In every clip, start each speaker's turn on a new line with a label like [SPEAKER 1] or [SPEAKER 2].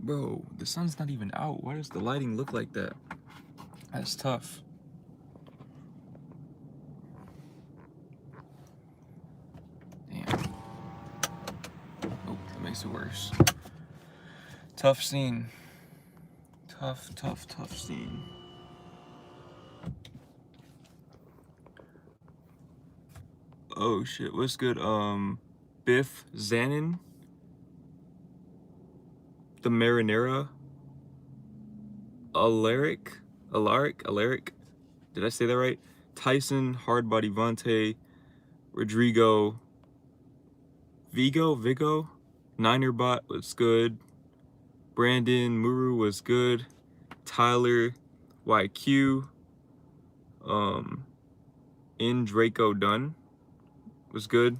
[SPEAKER 1] Bro, the sun's not even out. Why does the lighting look like that? That's tough. Damn. Oh, that makes it worse. Tough scene. Tough scene. Oh shit, what's good? Biff Zanin, the Marinara, Alaric. Did I say that right? Tyson, Hardbody Vontae, Rodrigo, Vigo, Ninerbot was good. Brandon Muru was good. Tyler, YQ, In Draco Dunn was good.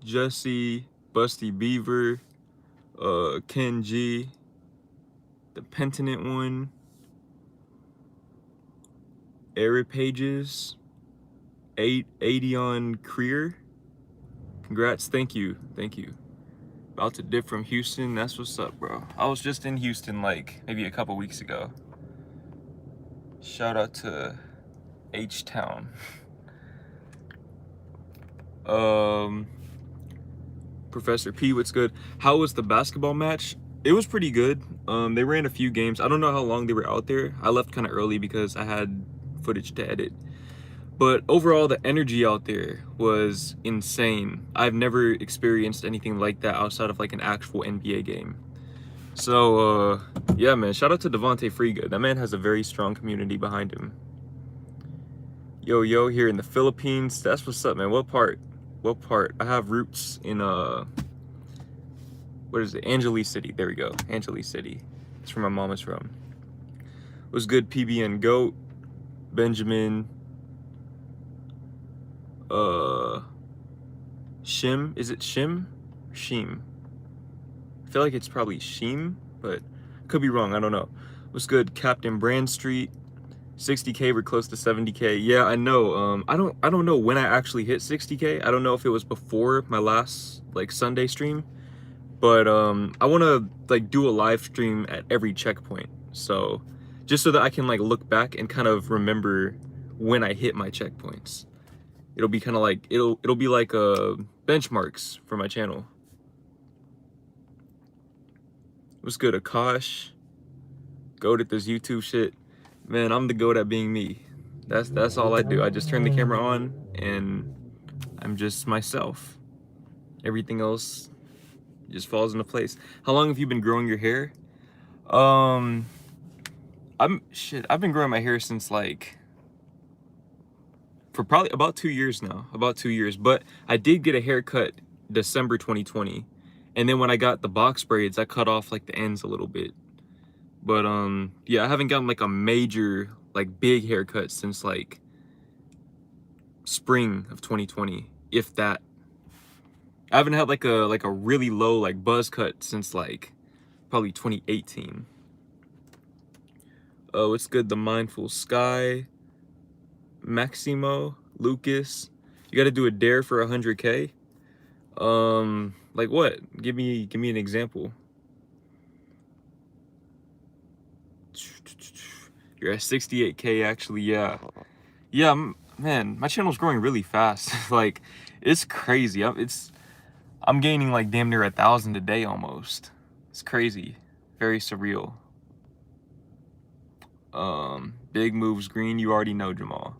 [SPEAKER 1] Jesse, Busty Beaver, Ken G, the Pentinent one, Eric Pages, 80 on Creer. Congrats, thank you. About to dip from Houston, that's what's up, bro. I was just in Houston like maybe a couple weeks ago. Shout out to H-Town. Professor P, what's good? How was the basketball match? It was pretty good. They ran a few games. I don't know how long they were out there. I left kind of early because I had footage to edit. But overall, the energy out there was insane. I've never experienced anything like that outside of like an actual NBA game. So, yeah, man, shout out to Devontae Freegood. That man has a very strong community behind him. Yo, here in the Philippines. That's what's up, man. What part? I have roots in, what is it? Angeles City. There we go. Angeles City. That's where my mom is from. What's good, PBN Goat? Benjamin. Shim. Is it Shim? Sheem. I feel like it's probably Sheem, but could be wrong. I don't know. What's good, Captain Brand Street? 60K, we're close to 70K. Yeah, I know. I don't know when I actually hit 60K. I don't know if it was before my last like Sunday stream, but I want to like do a live stream at every checkpoint. So just so that I can like look back and kind of remember when I hit my checkpoints. It'll be kind of like it'll be like benchmarks for my channel. What's good, Akash? Goat at this YouTube shit. Man, I'm the goat at being me. That's all I do. I just turn the camera on and I'm just myself. Everything else just falls into place. How long have you been growing your hair? I've been growing my hair since like for probably about 2 years now. About 2 years. But I did get a haircut December 2020. And then when I got the box braids, I cut off like the ends a little bit. But yeah, I haven't gotten like a major like big haircut since like spring of 2020, if that. I haven't had like a really low like buzz cut since like probably 2018. Oh, it's good. The Mindful Sky, Maximo, Lucas. You got to do a dare for 100K. Like what? Give me an example. You're at 68K actually. Yeah, man, my channel's growing really fast. Like it's crazy. I'm gaining like damn near 1,000 a day almost. It's crazy, very surreal. Big moves green, you already know, Jamal.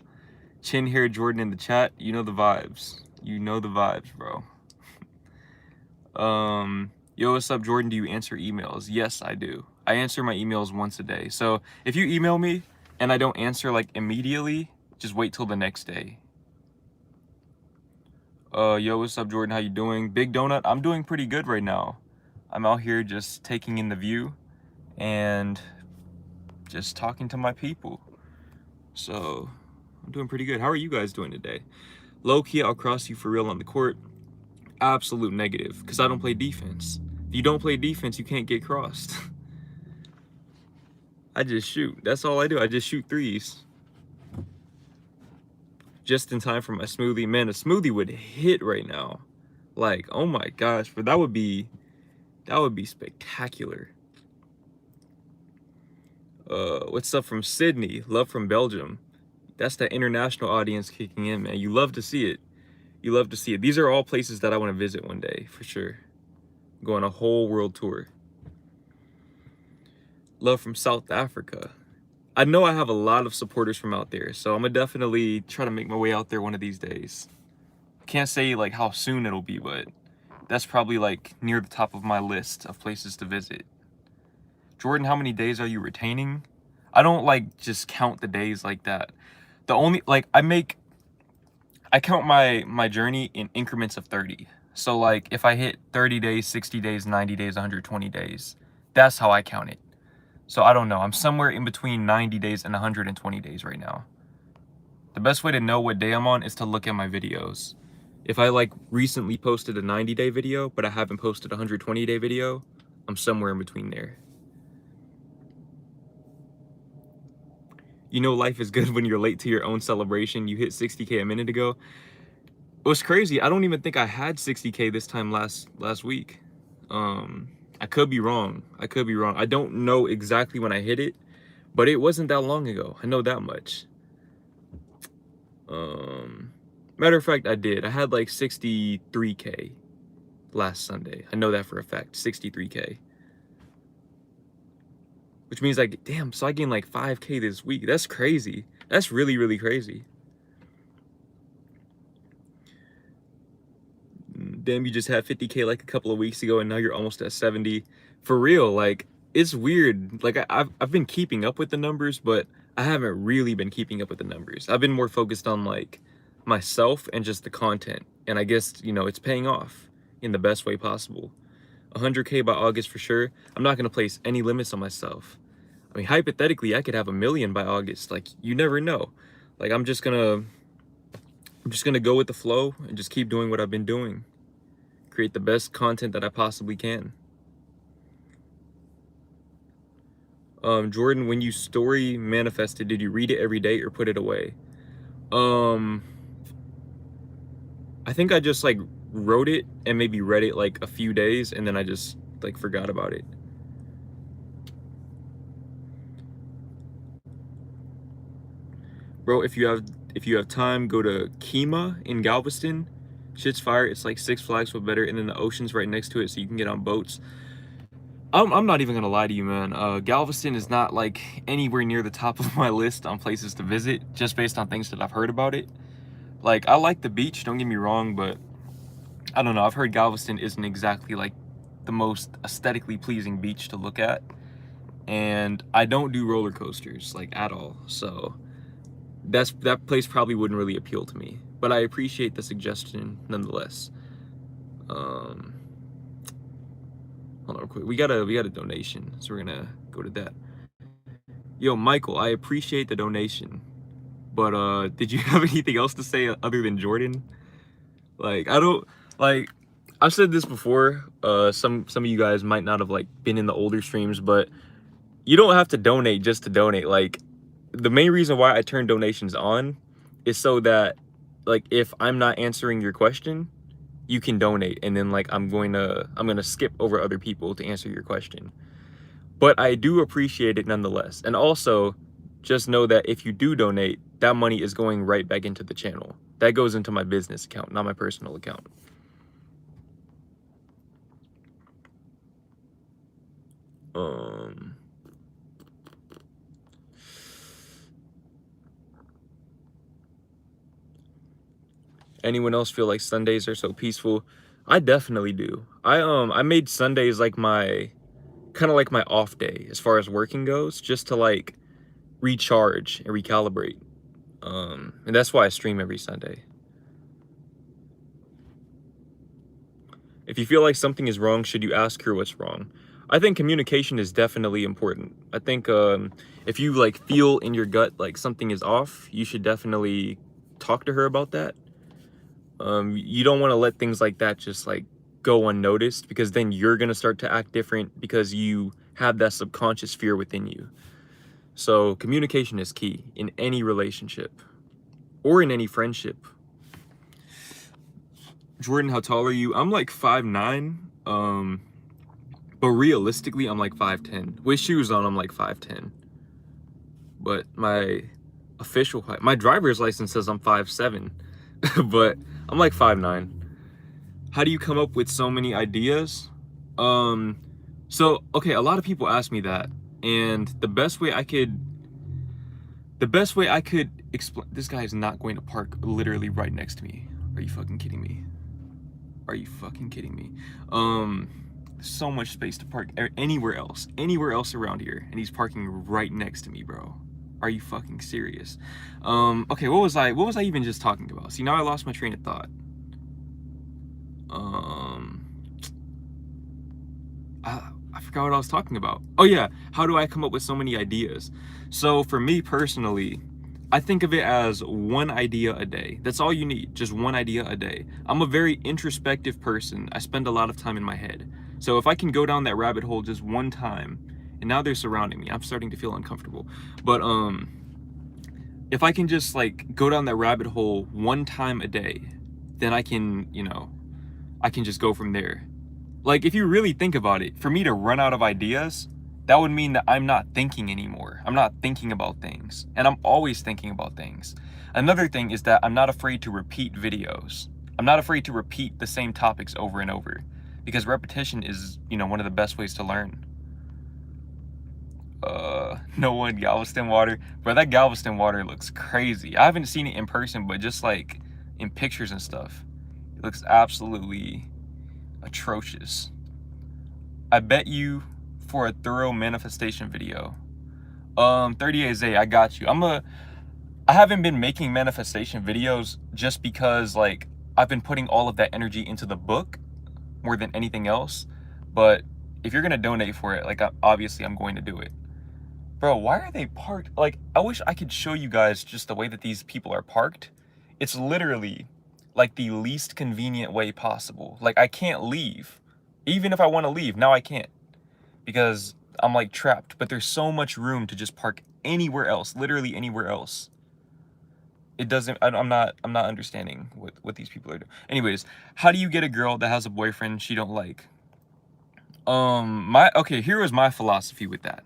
[SPEAKER 1] Chin hair Jordan in the chat, you know the vibes. You know the vibes, bro. Yo, what's up, Jordan? Do you answer emails? Yes, I do. I answer my emails once a day. So if you email me and I don't answer like immediately, just wait till the next day. Yo, what's up, Jordan? How you doing? Big Donut, I'm doing pretty good right now. I'm out here just taking in the view and just talking to my people. So I'm doing pretty good. How are you guys doing today? Low key, I'll cross you for real on the court. Absolute negative, because I don't play defense. If you don't play defense, you can't get crossed. I just shoot. That's all I do. I just shoot threes. Just in time for my smoothie. Man, a smoothie would hit right now. Like, oh my gosh, but that would be That would be spectacular. What's up from Sydney? Love from Belgium. That's the international audience kicking in, man. You love to see it. You love to see it. These are all places that I want to visit one day, for sure. Go on a whole world tour. Love from South Africa. I know I have a lot of supporters from out there, so I'm gonna definitely try to make my way out there one of these days. Can't say like how soon it'll be, but that's probably like near the top of my list of places to visit. Jordan, how many days are you retaining? I don't like just count the days like that. The only like I count my journey in increments of 30. So like if I hit 30 days, 60 days, 90 days, 120 days, that's how I count it. So I don't know. I'm somewhere in between 90 days and 120 days right now. The best way to know what day I'm on is to look at my videos. If I like recently posted a 90-day video, but I haven't posted a 120-day video, I'm somewhere in between there. You know life is good when you're late to your own celebration. You hit 60K a minute ago. It was crazy. I don't even think I had 60K this time last week. I could be wrong. I could be wrong. I don't know exactly when I hit it, but it wasn't that long ago. I know that much. Matter of fact, I did. I had like 63K last Sunday. I know that for a fact. 63K. Which means like, damn, so I gained like 5K this week. That's crazy. That's really, really crazy. Damn, you just had 50K like a couple of weeks ago and now you're almost at 70. For real, like, it's weird. Like, I've been keeping up with the numbers, but I haven't really been keeping up with the numbers. I've been more focused on like myself and just the content. And I guess, you know, it's paying off in the best way possible. 100K by August for sure. I'm not gonna place any limits on myself. I mean, hypothetically, I could have 1 million by August. Like, you never know. Like, I'm just gonna go with the flow and just keep doing what I've been doing. Create the best content that I possibly can. Jordan, when you story manifested, did you read it every day or put it away? I think I just like wrote it and maybe read it like a few days and then I just like forgot about it. Bro, if you have time, go to Kima in Galveston. Shit's fire. It's like Six Flags but better, and then the ocean's right next to it, so you can get on boats. I'm not even gonna lie to you, man. Galveston is not like anywhere near the top of my list on places to visit, just based on things that I've heard about it. Like, I like the beach, don't get me wrong, but I don't know. I've heard Galveston isn't exactly like the most aesthetically pleasing beach to look at, and I don't do roller coasters like at all, so that place probably wouldn't really appeal to me, but I appreciate the suggestion nonetheless. Hold on real quick. We got a donation, so we're gonna go to that. Yo, Michael, I appreciate the donation, but did you have anything else to say other than Jordan? Like, I don't like. I've said this before. Some of you guys might not have like been in the older streams, but you don't have to donate just to donate. Like, the main reason why I turn donations on is so that, like, if I'm not answering your question, you can donate, and then like I'm gonna skip over other people to answer your question. But I do appreciate it nonetheless. And also, just know that if you do donate, that money is going right back into the channel. That goes into my business account, not my personal account. Anyone else feel like Sundays are so peaceful? I definitely do. I made Sundays like my kind of like my off day as far as working goes, just to like recharge and recalibrate. And that's why I stream every Sunday. If you feel like something is wrong, should you ask her what's wrong? I think communication is definitely important. I think if you like feel in your gut like something is off, you should definitely talk to her about that. You don't want to let things like that just like go unnoticed, because then you're gonna start to act different because you have that subconscious fear within you. So communication is key in any relationship or in any friendship. Jordan, how tall are you? I'm like 5'9". But realistically, I'm like 5'10". With shoes on, I'm like 5'10". But my official height, my driver's license says I'm 5'7", but I'm like 5'9". How do you come up with so many ideas? So okay, a lot of people ask me that, and the best way I could explain, this guy is not going to park literally right next to me. Are you fucking kidding me? Are you fucking kidding me? So much space to park anywhere else around here, and he's parking right next to me, bro. Are you fucking serious? Okay, what was I even just talking about? See, now I lost my train of thought. I forgot what I was talking about. Oh yeah, how do I come up with so many ideas? So for me personally, I think of it as one idea a day. That's all you need, just one idea a day. I'm a very introspective person. I spend a lot of time in my head. So if I can go down that rabbit hole just one time, and now they're surrounding me, I'm starting to feel uncomfortable. But if I can just like go down that rabbit hole one time a day, then I can, you know, I can just go from there. Like, if you really think about it, for me to run out of ideas, that would mean that I'm not thinking anymore. I'm not thinking about things, and I'm always thinking about things. Another thing is that I'm not afraid to repeat videos. I'm not afraid to repeat the same topics over and over, because repetition is, you know, one of the best ways to learn. No one, Galveston water. Bro, that Galveston water looks crazy. I haven't seen it in person, but just like in pictures and stuff, it looks absolutely atrocious. I bet you for a thorough manifestation video. 38Z, I got you. I haven't been making manifestation videos just because like I've been putting all of that energy into the book more than anything else. But if you're gonna donate for it, like obviously I'm going to do it. Bro, why are they parked? Like, I wish I could show you guys just the way that these people are parked. It's literally like the least convenient way possible. Like, I can't leave. Even if I want to leave, now I can't. Because I'm like trapped. But there's so much room to just park anywhere else. Literally anywhere else. It doesn't, I'm not understanding what these people are doing. Anyways, how do you get a girl that has a boyfriend she don't like? Okay, here was my philosophy with that.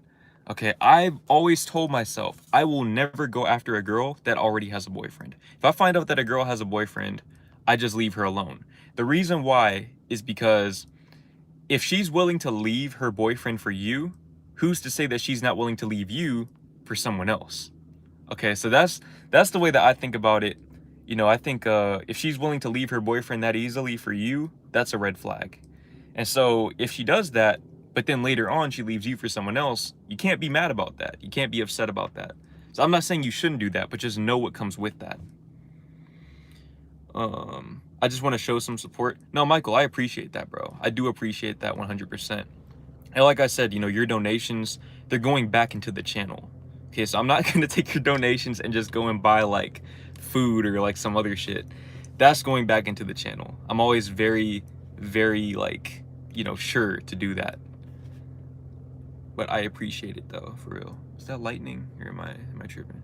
[SPEAKER 1] Okay, I've always told myself I will never go after a girl that already has a boyfriend. If I find out that a girl has a boyfriend, I just leave her alone. The reason why is because if she's willing to leave her boyfriend for you, who's to say that she's not willing to leave you for someone else? Okay, so that's the way that I think about it. You know, I think if she's willing to leave her boyfriend that easily for you, that's a red flag. And so if she does that, but then later on she leaves you for someone else, you can't be mad about that. You can't be upset about that. So I'm not saying you shouldn't do that, but just know what comes with that. I just want to show some support. No, Michael, I appreciate that, bro. I do appreciate that 100%. And like I said, you know, your donations, they're going back into the channel. Okay, so I'm not going to take your donations and just go and buy like food or like some other shit. That's going back into the channel. I'm always very, very like, you know, sure to do that. But I appreciate it though, for real. Is that lightning or am I tripping?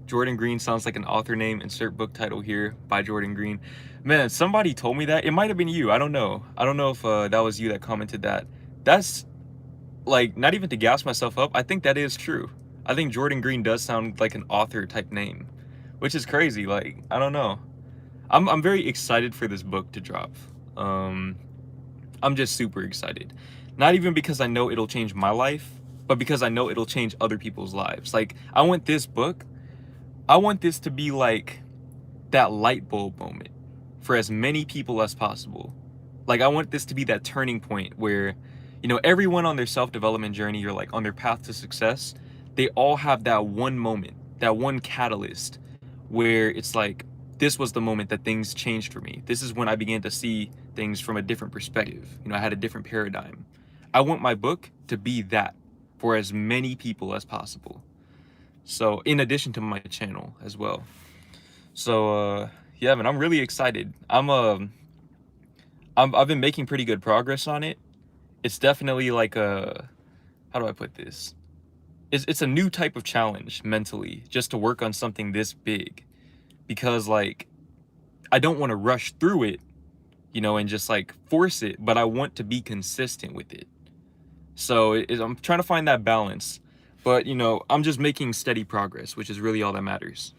[SPEAKER 1] Jordan Green sounds like an author name. Insert book title here by Jordan Green. Man, somebody told me that. It might have been you. I don't know. I don't know if that was you that commented that. That's like, not even to gas myself up. I think that is true. I think Jordan Green does sound like an author type name, which is crazy. Like, I don't know. I'm very excited for this book to drop. I'm just super excited. Not even because I know it'll change my life, but because I know it'll change other people's lives. Like, I want this book, I want this to be like that light bulb moment for as many people as possible. Like, I want this to be that turning point where, you know, everyone on their self-development journey or like on their path to success, they all have that one moment, that one catalyst where it's like, this was the moment that things changed for me. This is when I began to see things from a different perspective. You know, I had a different paradigm. I want my book to be that for as many people as possible. So in addition to my channel as well. So yeah, man, I'm really excited. I've been making pretty good progress on it. It's definitely like a, how do I put this? It's a new type of challenge mentally, just to work on something this big. Because like, I don't want to rush through it, you know, and just like force it, but I want to be consistent with it. So I'm trying to find that balance, but you know, I'm just making steady progress, which is really all that matters.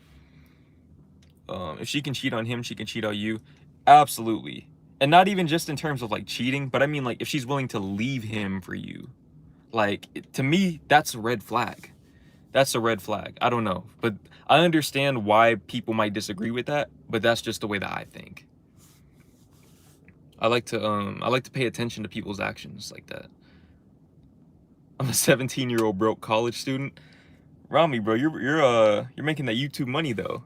[SPEAKER 1] If she can cheat on him, she can cheat on you. Absolutely. And not even just in terms of like cheating, but I mean like if she's willing to leave him for you. Like to me, that's a red flag. That's a red flag. I don't know, but I understand why people might disagree with that, but that's just the way that I think. I like to pay attention to people's actions like that. I'm a 17-year-old broke college student. Rami, bro, you're making that YouTube money though.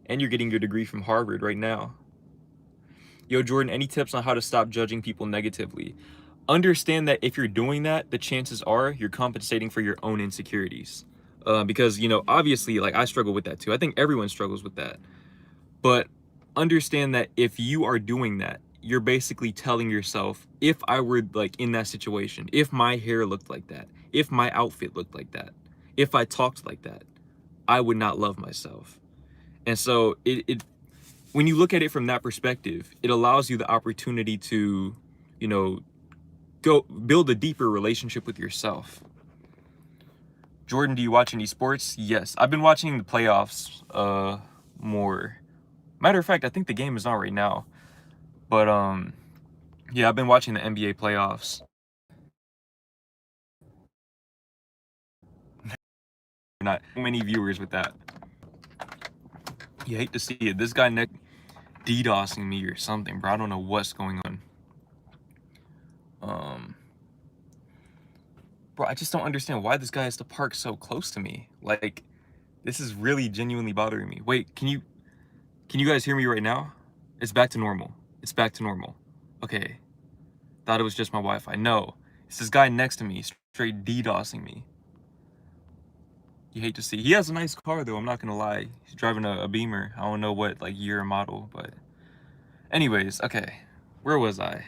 [SPEAKER 1] And you're getting your degree from Harvard right now. Yo, Jordan, any tips on how to stop judging people negatively? Understand that if you're doing that, the chances are you're compensating for your own insecurities. Because, you know, obviously, like I struggle with that too. I think everyone struggles with that. But understand that if you are doing that, you're basically telling yourself, if I were like in that situation, if my hair looked like that, if my outfit looked like that, if I talked like that, I would not love myself. And so when you look at it from that perspective, it allows you the opportunity to, you know, go build a deeper relationship with yourself. Jordan, do you watch any sports? Yes, I've been watching the playoffs more. Matter of fact, I think the game is on right now. But yeah, I've been watching the NBA playoffs. Not many viewers with that. You hate to see it. This guy DDoSing me or something, bro. I don't know what's going on. Bro, I just don't understand why this guy has to park so close to me. Like, this is really genuinely bothering me. Wait, can you guys hear me right now? It's back to normal. It's back to normal. Okay. Thought it was just my Wi-Fi. No. It's this guy next to me, straight DDoSing me. You hate to see. He has a nice car, though. I'm not going to lie. He's driving a Beamer. I don't know what, like, year or model, but... Anyways, okay. Where was I?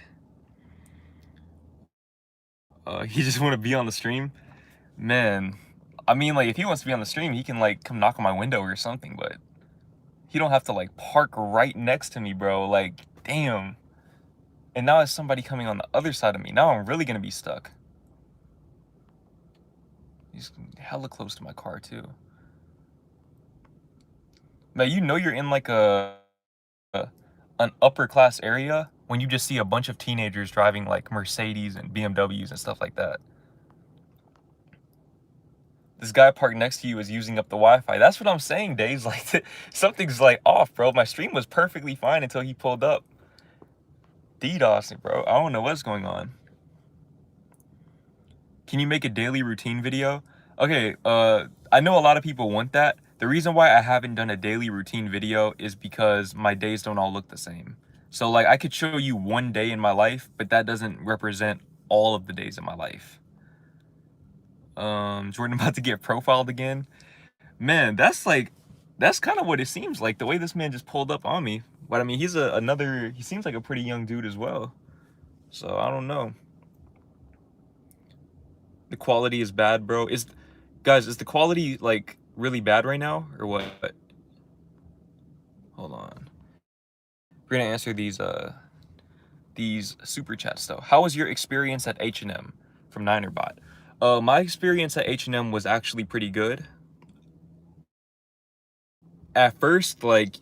[SPEAKER 1] He just want to be on the stream? Man. I mean, like, if he wants to be on the stream, he can, like, come knock on my window or something, but... He don't have to, like, park right next to me, bro. Like, damn. And now there's somebody coming on the other side of me. Now I'm really going to be stuck. He's hella close to my car, too. Man, you know you're in, like, an upper class area when you just see a bunch of teenagers driving, like, Mercedes and BMWs and stuff like that. This guy parked next to you is using up the Wi-Fi. That's what I'm saying, Dave's like, something's like off, bro. My stream was perfectly fine until he pulled up. DDoSing, bro. I don't know what's going on. Can you make a daily routine video? Okay, I know a lot of people want that. The reason why I haven't done a daily routine video is because my days don't all look the same. So like I could show you one day in my life, but that doesn't represent all of the days in my life. Jordan about to get profiled again. Man, that's kind of what it seems like, the way this man just pulled up on me. But I mean, he's he seems like a pretty young dude as well. So I don't know. The quality is bad, bro. Guys, is the quality like really bad right now or what? Hold on. We're gonna answer these super chats though. How was your experience at H&M from NinerBot? My experience at H&M was actually pretty good. At first, like,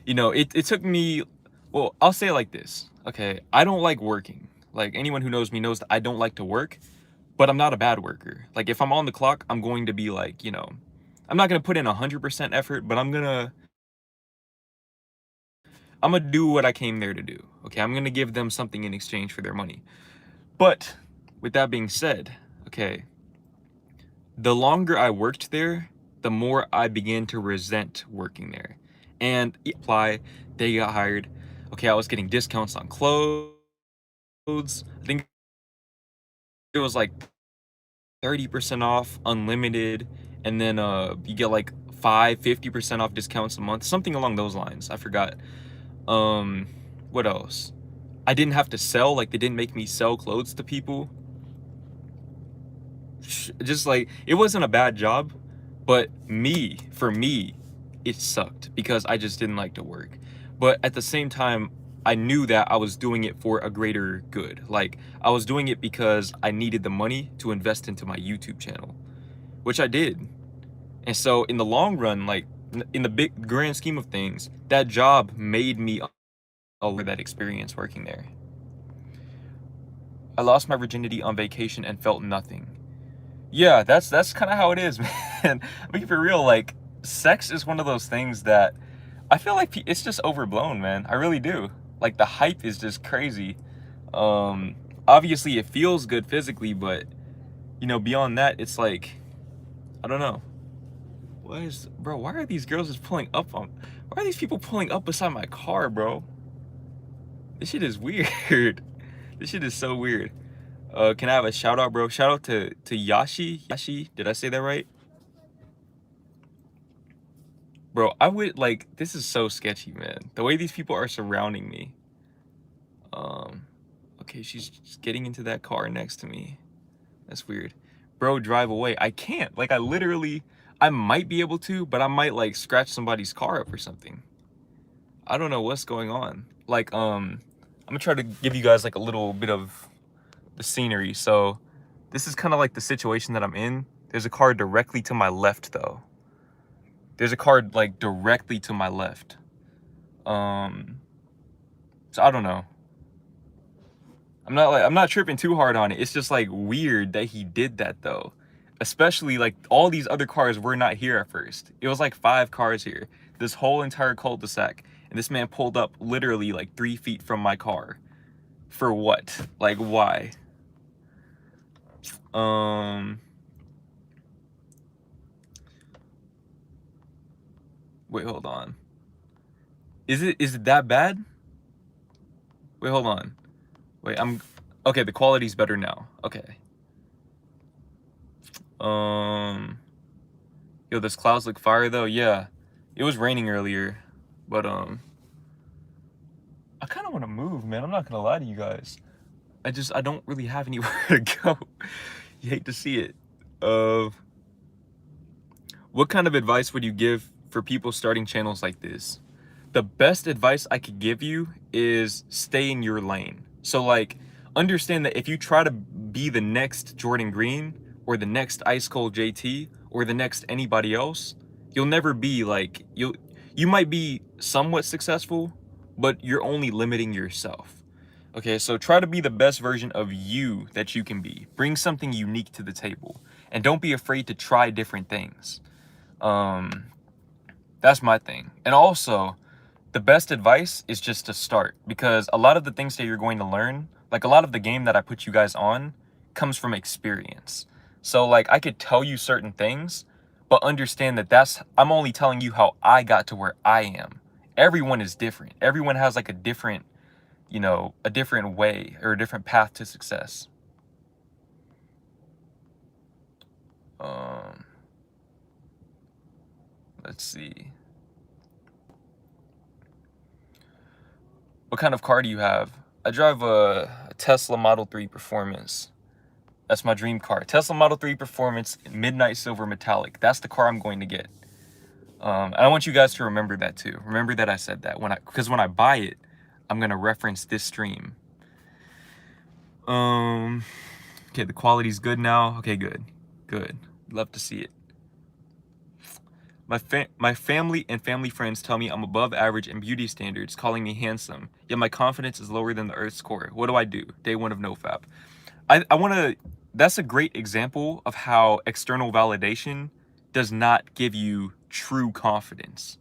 [SPEAKER 1] you know, it took me, well, I'll say it like this. Okay, I don't like working. Like, anyone who knows me knows that I don't like to work, but I'm not a bad worker. Like, if I'm on the clock, I'm going to be like, you know, I'm not going to put in 100% effort, but I'm going to do what I came there to do. Okay, I'm going to give them something in exchange for their money. But with that being said, okay, the longer I worked there, the more I began to resent working there. And apply, they got hired. Okay, I was getting discounts on clothes. I think it was like 30% off, unlimited, and then you get like 50% off discounts a month, something along those lines. I forgot. What else? I didn't have to sell, like they didn't make me sell clothes to people. Just like, it wasn't a bad job, but for me, it sucked because I just didn't like to work. But at the same time, I knew that I was doing it for a greater good. Like, I was doing it because I needed the money to invest into my YouTube channel, which I did. And so in the long run, like in the big grand scheme of things, that job made me over that experience working there. I lost my virginity on vacation and felt nothing. Yeah, that's kind of how it is, man. I mean, for real, like, sex is one of those things that I feel like it's just overblown, man. I really do. Like, the hype is just crazy. Obviously it feels good physically, but you know, beyond that, it's like, I don't know. Bro, why are these girls just pulling up on, why are these people pulling up beside my car, bro? This shit is weird. This shit is so weird. Can I have a shout out, bro? Shout out to Yashi. Yashi, did I say that right? Bro, I would, like, this is so sketchy, man. The way these people are surrounding me. Okay, she's just getting into that car next to me. That's weird. Bro, drive away. I can't. Like, I might be able to, but I might, like, scratch somebody's car up or something. I don't know what's going on. Like, I'm gonna try to give you guys, like, a little bit of the scenery. So, this is kind of like the situation that I'm in. There's a car directly to my left, though. There's a car, like, directly to my left. So I don't know. I'm not tripping too hard on it. It's just, like, weird that he did that, though. Especially, like, all these other cars were not here at first. It was like 5 cars here. This whole entire cul-de-sac. And this man pulled up literally like 3 feet from my car. For what? Like, why? Wait, hold on. Is it that bad? Wait, hold on. Wait, okay, the quality's better now. Okay. Yo, those clouds look fire though. Yeah. It was raining earlier, but I kind of want to move, man. I'm not gonna lie to you guys. I don't really have anywhere to go. You hate to see it. What kind of advice would you give for people starting channels like this? The best advice I could give you is stay in your lane. So, like, understand that if you try to be the next Jordan Green or the next Ice Cold JT or the next anybody else, you'll never be like, you might be somewhat successful, but you're only limiting yourself. Okay, so try to be the best version of you that you can be. Bring something unique to the table, and don't be afraid to try different things. That's my thing. And also, the best advice is just to start, because a lot of the things that you're going to learn, like a lot of the game that I put you guys on, comes from experience. So, like, I could tell you certain things, but understand that I'm only telling you how I got to where I am. Everyone is different. Everyone has, like, a different, you know, a different way or a different path to success. Let's see. What kind of car do you have? I drive a Tesla Model 3 Performance. That's my dream car. Tesla Model 3 Performance, Midnight Silver Metallic. That's the car I'm going to get. And I want you guys to remember that too. Remember that I said that because when I buy it, I'm gonna reference this stream. Okay, the quality's good now. Okay, good. Love to see it. My family and family friends tell me I'm above average in beauty standards, calling me handsome. Yet my confidence is lower than the Earth's core. What do I do? Day 1 of NoFap. That's a great example of how external validation does not give you true confidence.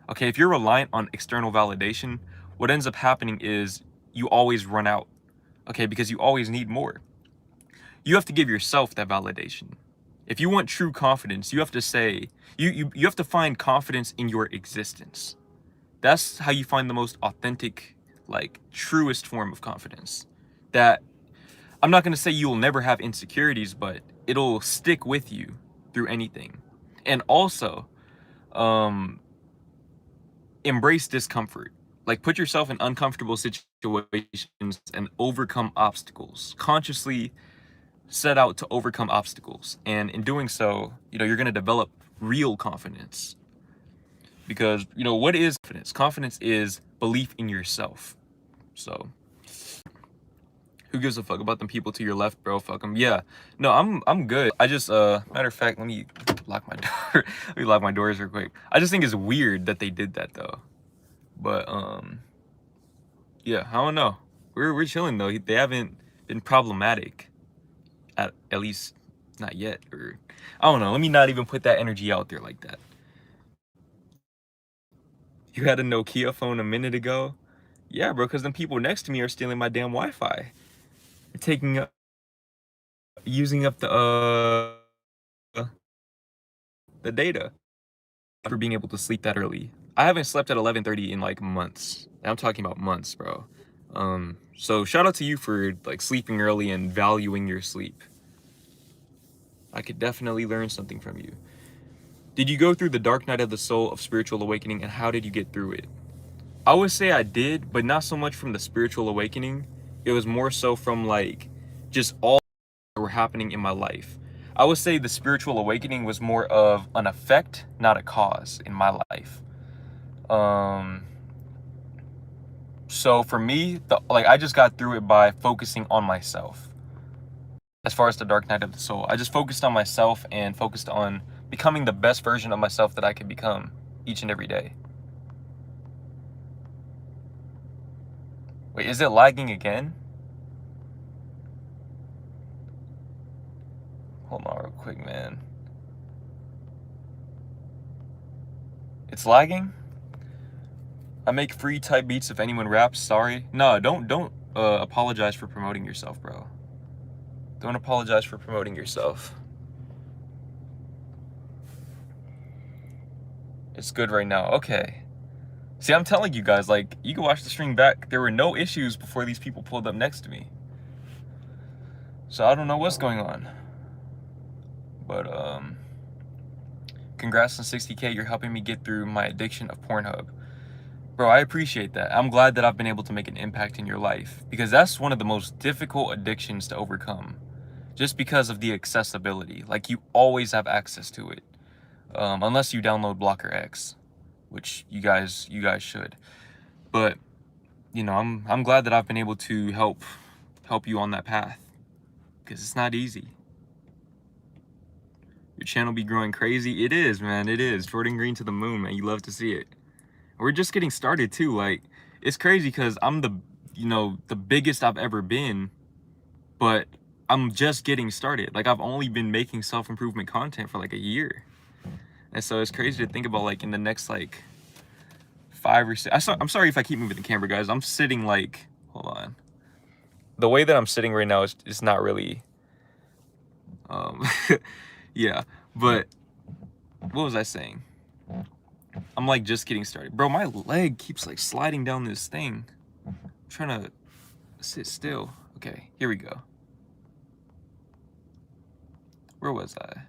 [SPEAKER 1] Okay, if you're reliant on external validation, what ends up happening is you always run out. Okay, because you always need more. You have to give yourself that validation. If you want true confidence, you have to say, you have to find confidence in your existence. That's how you find the most authentic, like, truest form of confidence. That, I'm not gonna say you'll never have insecurities, but it'll stick with you through anything. And also, embrace discomfort. Like, put yourself in uncomfortable situations and overcome obstacles. Consciously set out to overcome obstacles, and in doing so, you know, you're going to develop real confidence. Because, you know, what is confidence? Confidence is belief in yourself. So who gives a fuck about them people to your left, bro? Fuck them. Yeah. No, I'm good. I just matter of fact, let me lock my door. Let me lock my doors real quick. I just think it's weird that they did that though. But yeah, I don't know. We're chilling though. They haven't been problematic. At least not yet. Or I don't know. Let me not even put that energy out there like that. You had a Nokia phone a minute ago? Yeah, bro, because then people next to me are stealing my damn Wi-Fi. They're taking up, using up the data for being able to sleep that early. I haven't slept at 11:30 in like months. I'm talking about months, bro. So shout out to you for like sleeping early and valuing your sleep. I could definitely learn something from you. Did you go through the dark night of the soul of spiritual awakening, and how did you get through it? I would say I did, but not so much from the spiritual awakening. It was more so from like just all that were happening in my life. I would say the spiritual awakening was more of an effect, not a cause in my life. So for me, I just got through it by focusing on myself. As far as the dark night of the soul, I just focused on myself and focused on becoming the best version of myself that I could become each and every day. Wait, is it lagging again? Hold on real quick, man. It's lagging? I make free type beats if anyone raps, sorry. No, don't apologize for promoting yourself, bro. Don't apologize for promoting yourself. It's good right now. Okay. See, I'm telling you guys, like, you can watch the stream back. There were no issues before these people pulled up next to me. So I don't know what's going on. But, congrats on 60K. You're helping me get through my addiction of Pornhub. Bro, I appreciate that. I'm glad that I've been able to make an impact in your life, because that's one of the most difficult addictions to overcome. Just because of the accessibility. Like, you always have access to it. Unless you download Blocker X, which you guys should. But, you know, I'm glad that I've been able to help you on that path, because it's not easy. Your channel be growing crazy. It is, man. It is. Jordan Green to the moon, man. You love to see it. We're just getting started too. Like, it's crazy because I'm the biggest I've ever been, but I'm just getting started. Like, I've only been making self-improvement content for like a year. And so it's crazy to think about, like, in the next like 5 or 6. I'm sorry if I keep moving the camera, guys. I'm sitting like, hold on. The way that I'm sitting right now is not really yeah, but what was I saying? I'm like just getting started. Bro, my leg keeps like sliding down this thing. I'm trying to sit still. Okay, here we go. Where was I?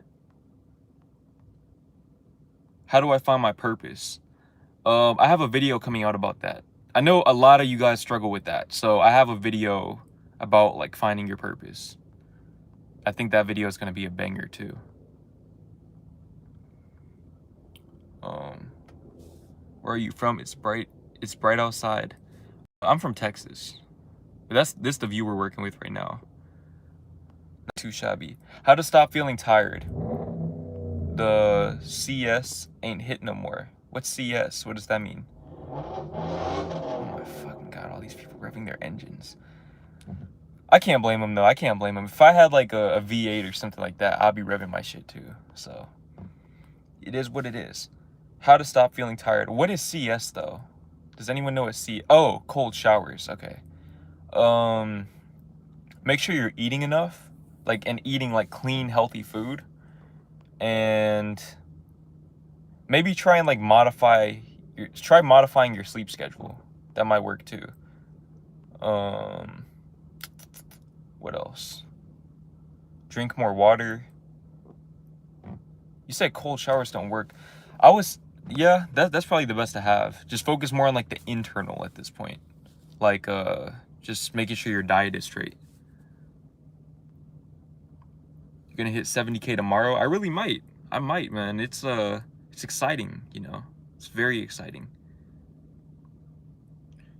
[SPEAKER 1] How do I find my purpose? I have a video coming out about that. I know a lot of you guys struggle with that. So I have a video about like finding your purpose. I think that video is going to be a banger too. Where are you from? It's bright outside. I'm from Texas. But this the view we're working with right now. Not too shabby. How to stop feeling tired. The CS ain't hit no more. What's CS? What does that mean? Oh my fucking god, all these people revving their engines. I can't blame them though. I can't blame them. If I had like a V8 or something like that, I'd be revving my shit too. So it is what it is. How to stop feeling tired. What is CS though? Does anyone know what C? Oh, cold showers. Okay. Make sure you're eating enough, and eating like clean, healthy food, and maybe try and like modifying your sleep schedule. That might work too. What else? Drink more water. You said cold showers don't work. Yeah, that's probably the best to have. Just focus more on like the internal at this point. Like just making sure your diet is straight. You're gonna hit 70K tomorrow? I really might. I might, man. It's exciting, you know. It's very exciting.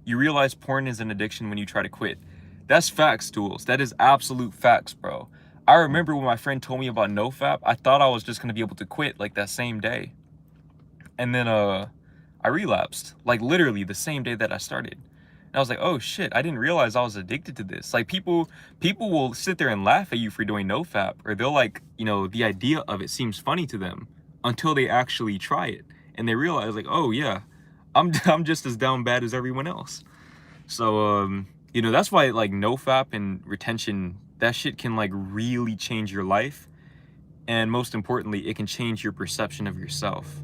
[SPEAKER 1] You realize porn is an addiction when you try to quit. That's facts, Tools. That is absolute facts, bro. I remember when my friend told me about NoFap, I thought I was just gonna be able to quit like that same day. And then I relapsed, like literally the same day that I started. And I was like, oh shit, I didn't realize I was addicted to this. Like people will sit there and laugh at you for doing NoFap, or they'll like, you know, the idea of it seems funny to them until they actually try it. And they realize like, oh yeah, I'm just as down bad as everyone else. So you know, that's why like NoFap and retention, that shit can like really change your life. And most importantly, it can change your perception of yourself.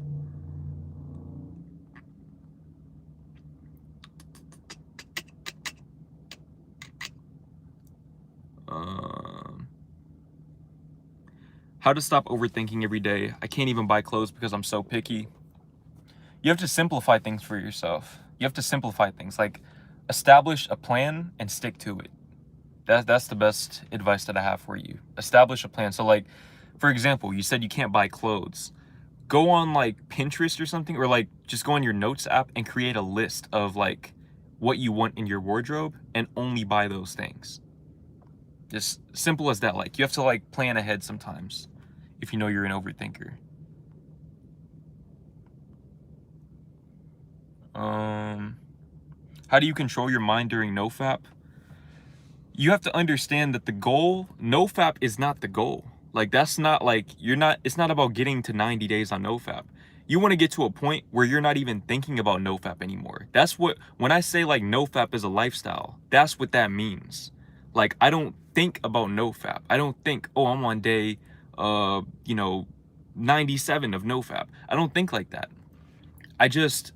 [SPEAKER 1] How to stop overthinking every day. I can't even buy clothes because I'm so picky. You have to simplify things for yourself. You have to simplify things, like establish a plan and stick to it. That's the best advice that I have for you. Establish a plan. So like, for example, you said you can't buy clothes. Go on like Pinterest or something, or like just go on your notes app and create a list of like what you want in your wardrobe and only buy those things. Just simple as that. Like you have to like plan ahead sometimes if you know you're an overthinker. How do you control your mind during NoFap? You have to understand that the goal, NoFap is not the goal. Like that's not like, it's not about getting to 90 days on NoFap. You want to get to a point where you're not even thinking about NoFap anymore. That's what, when I say like NoFap is a lifestyle, that's what that means. Like I don't think about NoFap. I don't think, oh, I'm on day, you know, 97 of NoFap. I don't think like that. I just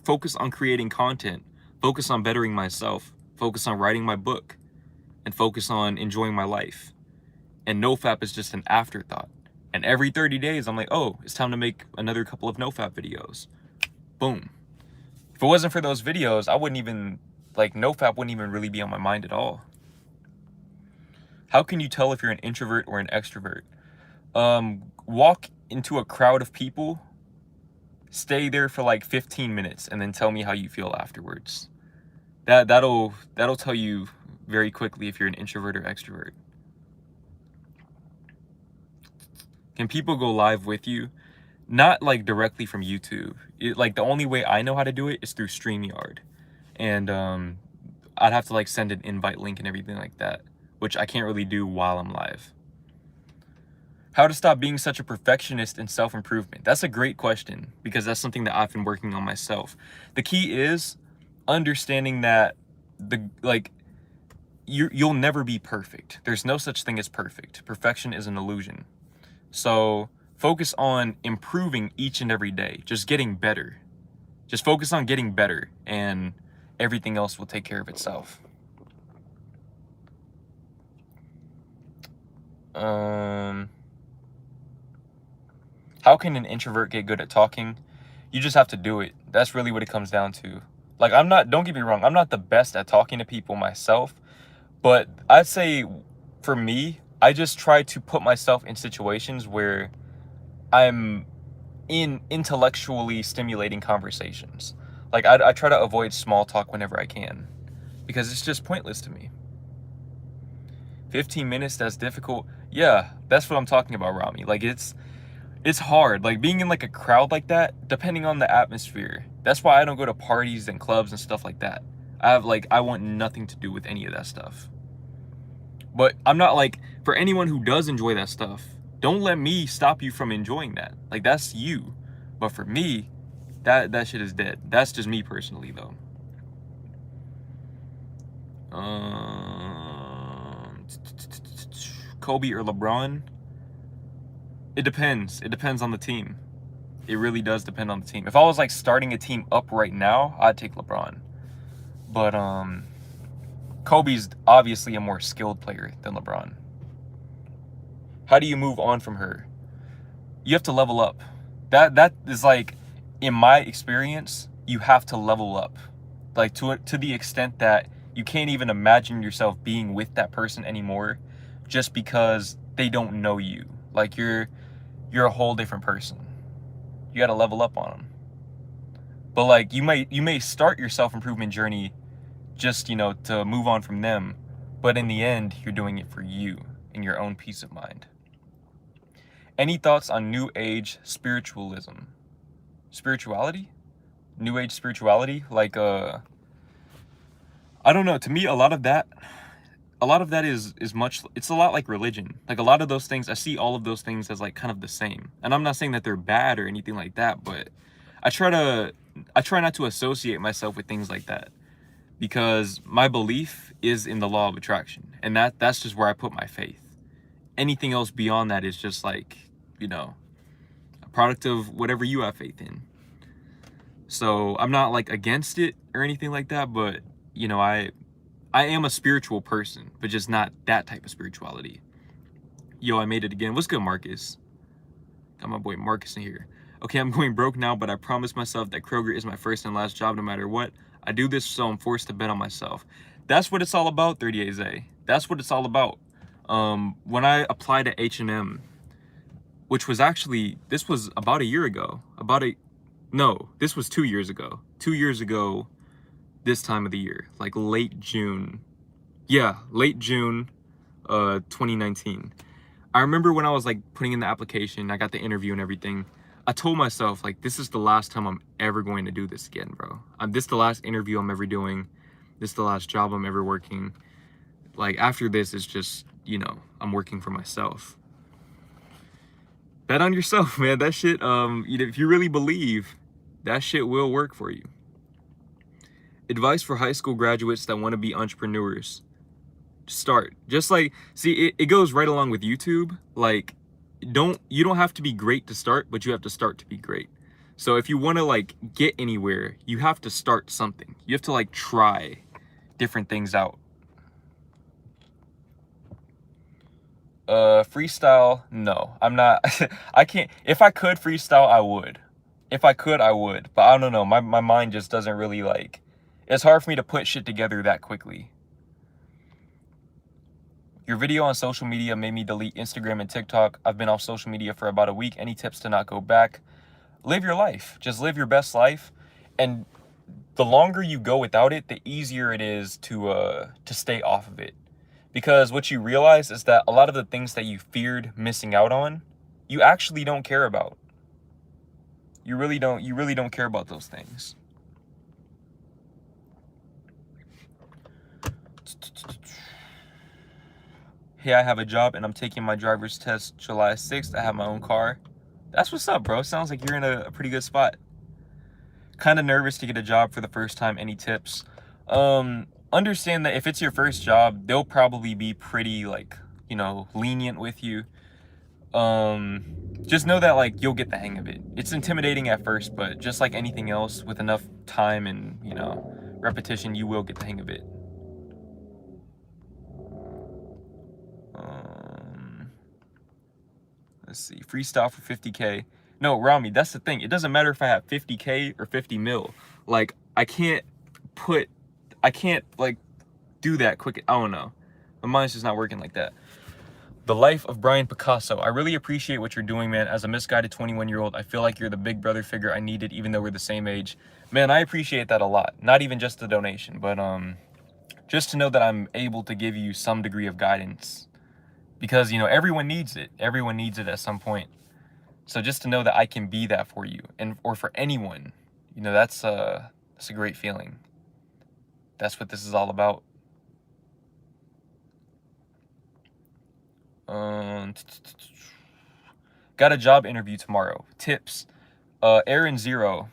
[SPEAKER 1] focus on creating content, focus on bettering myself, focus on writing my book, and focus on enjoying my life. And NoFap is just an afterthought. And every 30 days, I'm like, oh, it's time to make another couple of NoFap videos. Boom. If it wasn't for those videos, I wouldn't even, like, NoFap wouldn't even really be on my mind at all. How can you tell if you're an introvert or an extrovert? Walk into a crowd of people, stay there for like 15 minutes, and then tell me how you feel afterwards. That'll tell you very quickly if you're an introvert or extrovert. Can people go live with you? Not like directly from YouTube. Like the only way I know how to do it is through StreamYard. And I'd have to like send an invite link and everything like that, which I can't really do while I'm live. How to stop being such a perfectionist in self-improvement? That's a great question because that's something that I've been working on myself. The key is understanding that you'll never be perfect. There's no such thing as perfect. Perfection is an illusion. So focus on improving each and every day, just getting better. Just focus on getting better and everything else will take care of itself. How can an introvert get good at talking? You just have to do it. That's really what it comes down to. Like don't get me wrong, I'm not the best at talking to people myself, but I'd say for me, I just try to put myself in situations where I'm in intellectually stimulating conversations. Like I try to avoid small talk whenever I can because it's just pointless to me. 15 minutes, that's difficult. Yeah, that's what I'm talking about, Rami. Like it's hard. Like being in like a crowd like that, depending on the atmosphere. That's why I don't go to parties and clubs and stuff like that. I want nothing to do with any of that stuff. But I'm not like, for anyone who does enjoy that stuff, don't let me stop you from enjoying that. Like that's you. But for me, that shit is dead. That's just me personally though. Kobe or LeBron? It depends. It depends on the team. It really does depend on the team. If I was like starting a team up right now, I'd take LeBron. But Kobe's obviously a more skilled player than LeBron. How do you move on from her? You have to level up. That is like, in my experience, you have to level up. Like to the extent that you can't even imagine yourself being with that person anymore just because they don't know you. Like you're a whole different person. You got to level up on them. But like you may start your self-improvement journey just, you know, to move on from them, but in the end you're doing it for you and your own peace of mind. Any thoughts on New Age spiritualism? Spirituality? New Age spirituality? Like I don't know, to me a lot of that is much, it's a lot like religion. Like a lot of those things, I see all of those things as like kind of the same. And I'm not saying that they're bad or anything like that, but I try not to associate myself with things like that, because my belief is in the law of attraction, and that's just where I put my faith. Anything else beyond that is just like, you know, a product of whatever you have faith in. So I'm not like against it or anything like that, but you know, I am a spiritual person, but just not that type of spirituality. Yo, I made it again. What's good, Marcus? Got my boy Marcus in here. Okay, I'm going broke now, but I promised myself that Kroger is my first and last job no matter what. I do this so I'm forced to bet on myself. That's what it's all about, 38A. That's what it's all about. When I applied to H&M, which was actually, this was about a year ago. No, this was 2 years ago. 2 years ago, this time of the year, like late June. Yeah, late June, 2019. I remember when I was like putting in the application, I got the interview and everything. I told myself, like, this is the last time I'm ever going to do this again, bro. This is the last interview I'm ever doing. This is the last job I'm ever working. Like, after this, it's just, you know, I'm working for myself. Bet on yourself, man. That shit, if you really believe, that shit will work for you. Advice for high school graduates that want to be entrepreneurs. Start. Just like, see, it goes right along with YouTube. Like, you don't have to be great to start, but you have to start to be great. So if you want to like get anywhere, you have to start something. You have to like try different things out. Freestyle, no, I'm not. I can't. If I could freestyle, I would. If I could, I would. But I don't know, my mind just doesn't really like, it's hard for me to put shit together that quickly. Your video on social media made me delete Instagram and TikTok. I've been off social media for about a week. Any tips to not go back? Live your life. Just live your best life. And the longer you go without it, the easier it is to stay off of it. Because what you realize is that a lot of the things that you feared missing out on, you actually don't care about. You really don't care about those things. Hey, I have a job and I'm taking my driver's test July 6th. I have my own car. That's what's up, bro. Sounds like you're in a pretty good spot. Kind of nervous to get a job for the first time. Any tips? Understand that if it's your first job, they'll probably be pretty, like, you know, lenient with you. Just know that, like, you'll get the hang of it. It's intimidating at first, but just like anything else, with enough time and, you know, repetition, you will get the hang of it. Let's see, freestyle for 50K. No, Rami, that's the thing. It doesn't matter if I have 50K or 50 mil. Like, I can't like do that quick. I don't know. My mind's just not working like that. The Life of Brian Picasso. I really appreciate what you're doing, man. As a misguided 21-year-old, I feel like you're the big brother figure I needed, even though we're the same age. Man, I appreciate that a lot. Not even just the donation, but just to know that I'm able to give you some degree of guidance. Because, you know, everyone needs it. Everyone needs it at some point. So just to know that I can be that for you, and or for anyone, you know, that's a great feeling. That's what this is all about. Got a job interview tomorrow. Tips. Aaron Zero.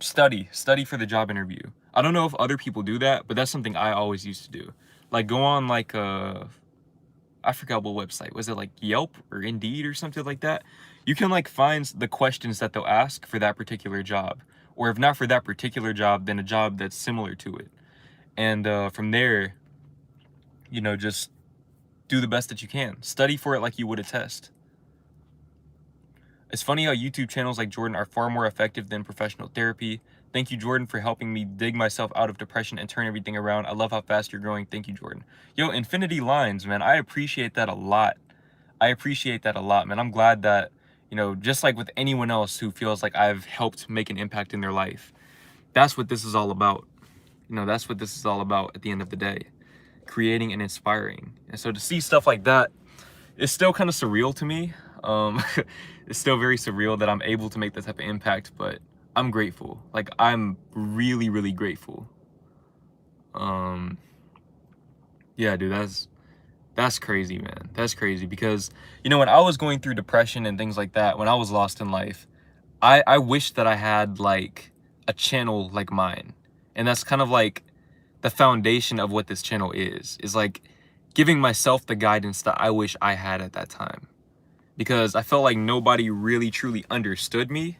[SPEAKER 1] Study for the job interview. I don't know if other people do that, but that's something I always used to do. Like, go on like I forgot what website. Was it like Yelp or Indeed or something like that? You can like find the questions that they'll ask for that particular job. Or if not for that particular job, then a job that's similar to it. And from there, you know, just do the best that you can. Study for it like you would a test. It's funny how YouTube channels like Jordan are far more effective than professional therapy. Thank you, Jordan, for helping me dig myself out of depression and turn everything around. I love how fast you're growing. Thank you, Jordan. Yo, Infinity Lines, man. I appreciate that a lot. I appreciate that a lot, man. I'm glad that, You know, just like with anyone else who feels like I've helped make an impact in their life. That's what this is all about. You know, that's what this is all about at the end of the day. Creating and inspiring. And so to see stuff like that, it's still kind of surreal to me. It's still very surreal that I'm able to make that type of impact, but I'm grateful. Like, I'm really, really grateful. Yeah, dude, that's crazy, man. That's crazy because, you know, when I was going through depression and things like that, when I was lost in life, I wish that I had like a channel like mine. And that's kind of like the foundation of what this channel is like giving myself the guidance that I wish I had at that time. Because I felt like nobody really truly understood me.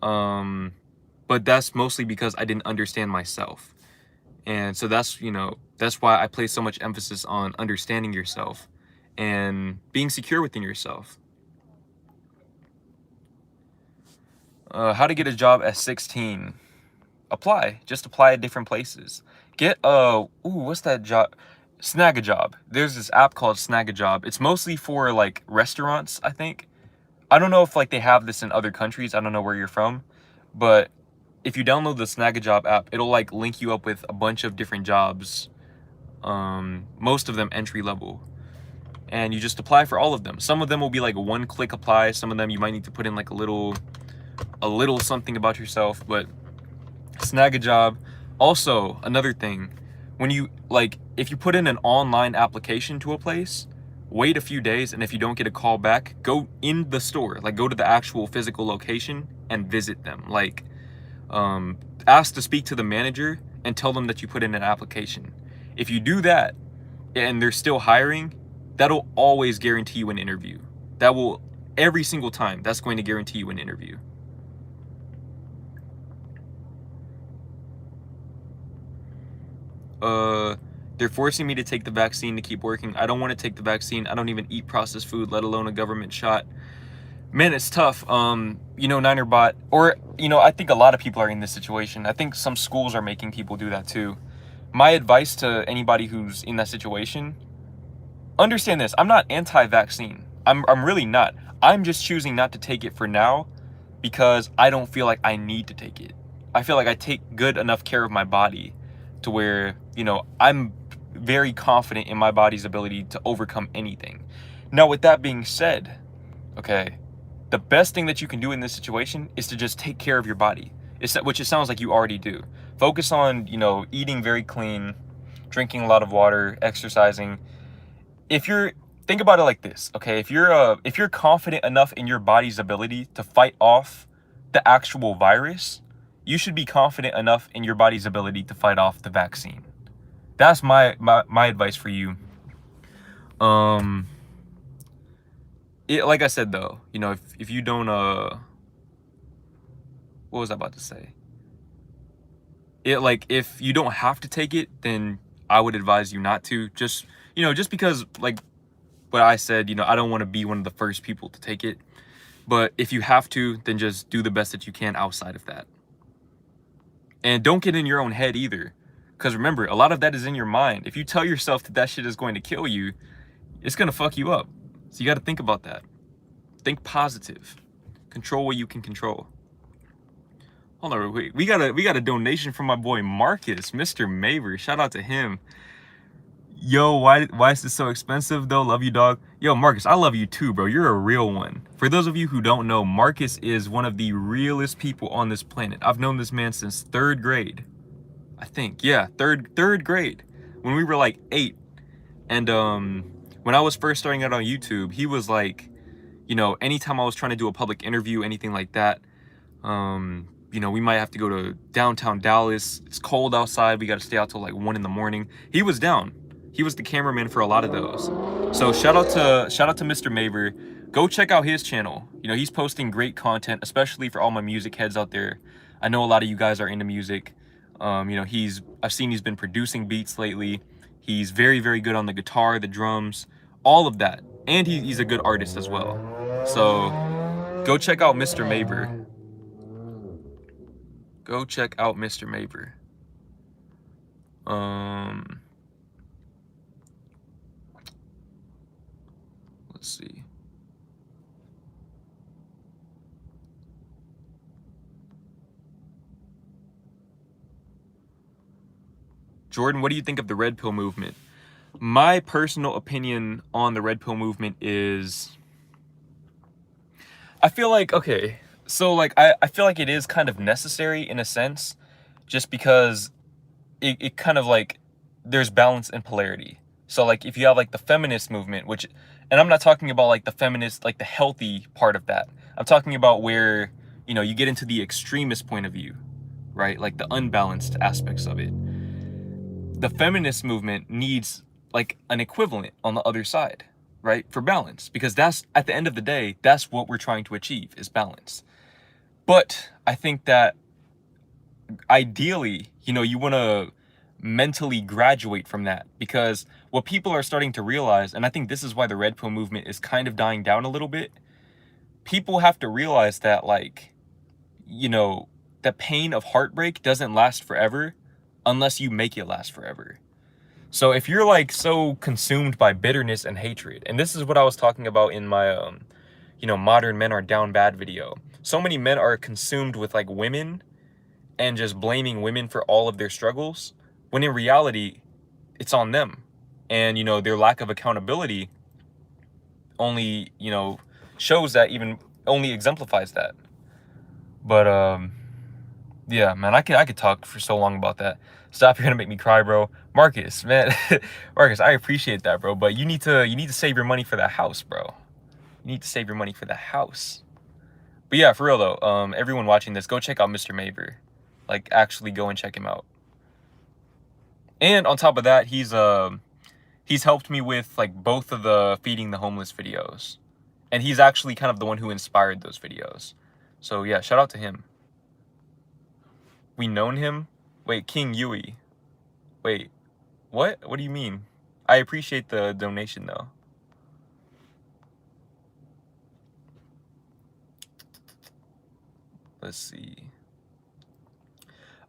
[SPEAKER 1] But that's mostly because I didn't understand myself. And so that's, you know, that's why I place so much emphasis on understanding yourself and being secure within yourself. How to get a job at 16. Apply. Just apply at different places. Get what's that job? Snag-a-Job. There's this app called Snag-a-Job. It's mostly for like restaurants, I think. I don't know if like they have this in other countries. I don't know where you're from, but if you download the Snag-a-Job app, it'll like link you up with a bunch of different jobs. Most of them entry level. And you just apply for all of them. Some of them will be like a one-click apply. Some of them you might need to put in like a little something about yourself, but Snag-a-Job. Also, another thing, when you like, if you put in an online application to a place, wait a few days, and if you don't get a call back, go in the store, like go to the actual physical location and visit them. Like, ask to speak to the manager and tell them that you put in an application. If you do that and they're still hiring, that'll always guarantee you an interview. That will, every single time, that's going to guarantee you an interview. They're forcing me to take the vaccine to keep working. I don't want to take the vaccine. I don't even eat processed food, let alone a government shot. Man, it's tough. You know, NinerBot, or, you know, I think a lot of people are in this situation. I think some schools are making people do that too. My advice to anybody who's in that situation, understand this. I'm not anti-vaccine. I'm really not. I'm just choosing not to take it for now because I don't feel like I need to take it. I feel like I take good enough care of my body to where, you know, I'm very confident in my body's ability to overcome anything. Now, with that being said, okay, the best thing that you can do in this situation is to just take care of your body, which it sounds like you already do. Focus on, you know, eating very clean, drinking a lot of water, exercising. Think about it like this, okay? If you're confident enough in your body's ability to fight off the actual virus, you should be confident enough in your body's ability to fight off the vaccine. That's my advice for you. Like I said though, you know, if you don't what was I about to say? If you don't have to take it, then I would advise you not to. Just, you know, just because like what I said, you know, I don't want to be one of the first people to take it. But if you have to, then just do the best that you can outside of that. And don't get in your own head either. Because remember, a lot of that is in your mind. If you tell yourself that that shit is going to kill you, it's going to fuck you up. So you got to think about that. Think positive. Control what you can control. Hold on, wait. We got a donation from my boy Marcus, Mr. Maver. Shout out to him. Yo, why is this so expensive though? Love you, dog. Yo, Marcus, I love you too, bro. You're a real one. For those of you who don't know, Marcus is one of the realest people on this planet. I've known this man since 3rd grade. I think, yeah, third grade. When we were like 8. And when I was first starting out on YouTube, he was like, you know, anytime I was trying to do a public interview, anything like that, you know, we might have to go to downtown Dallas. It's cold outside. We got to stay out till like 1 in the morning. He was down. He was the cameraman for a lot of those. So shout out to Mr. Maver. Go check out his channel. You know, he's posting great content, especially for all my music heads out there. I know a lot of you guys are into music. You know, I've seen he's been producing beats lately. He's very, very good on the guitar, the drums, all of that. And he's a good artist as well. So go check out Mr. Maver. Go check out Mr. Maver. Let's see. Jordan, what do you think of the red pill movement? My personal opinion on the red pill movement is, I feel like, okay, so like I feel like it is kind of necessary in a sense, just because it kind of like, there's balance and polarity. So like if you have like the feminist movement, which, and I'm not talking about like the feminist, like the healthy part of that. I'm talking about where, you know, you get into the extremist point of view, right? Like the unbalanced aspects of it. The feminist movement needs like an equivalent on the other side, right? For balance, because that's, at the end of the day, that's what we're trying to achieve, is balance. But I think that ideally, you know, you want to mentally graduate from that, because what people are starting to realize, and I think this is why the red pill movement is kind of dying down a little bit, people have to realize that, like, you know, the pain of heartbreak doesn't last forever unless you make it last forever. So if you're like so consumed by bitterness and hatred, and this is what I was talking about in my you know, modern men are down bad video. So many men are consumed with like women and just blaming women for all of their struggles, when in reality, it's on them. And, you know, their lack of accountability only, you know, shows that, even only exemplifies that. But, yeah, man, I could talk for so long about that. Stop, you're gonna make me cry, bro. Marcus, man, Marcus, I appreciate that, bro, but you need to save your money for that house, bro. You need to save your money for the house. But yeah, for real though, everyone watching this, go check out Mr. Maver. Like, actually go and check him out. And on top of that, he's helped me with like both of the feeding the homeless videos. And he's actually kind of the one who inspired those videos. So yeah, shout out to him. We known him? Wait, King Yui. Wait, what? What do you mean? I appreciate the donation though. Let's see.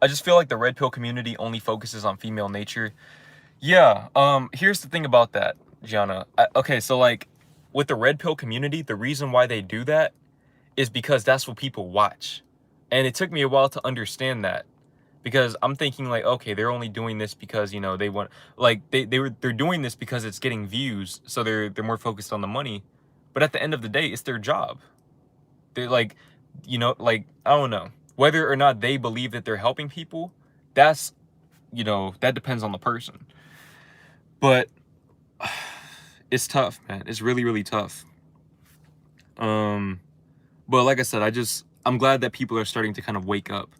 [SPEAKER 1] I just feel like the red pill community only focuses on female nature. Yeah, here's the thing about that, Gianna. Okay, so like with the red pill community, the reason why they do that is because that's what people watch. And it took me a while to understand that, because I'm thinking like, okay, they're only doing this because, you know, they want, like they're doing this because it's getting views, so they're more focused on the money. But at the end of the day, it's their job. They're like, you know, like, I don't know, whether or not they believe that they're helping people, that's, you know, that depends on the person. But it's tough, man. It's really, really tough. But like I said, I'm glad that people are starting to kind of wake up,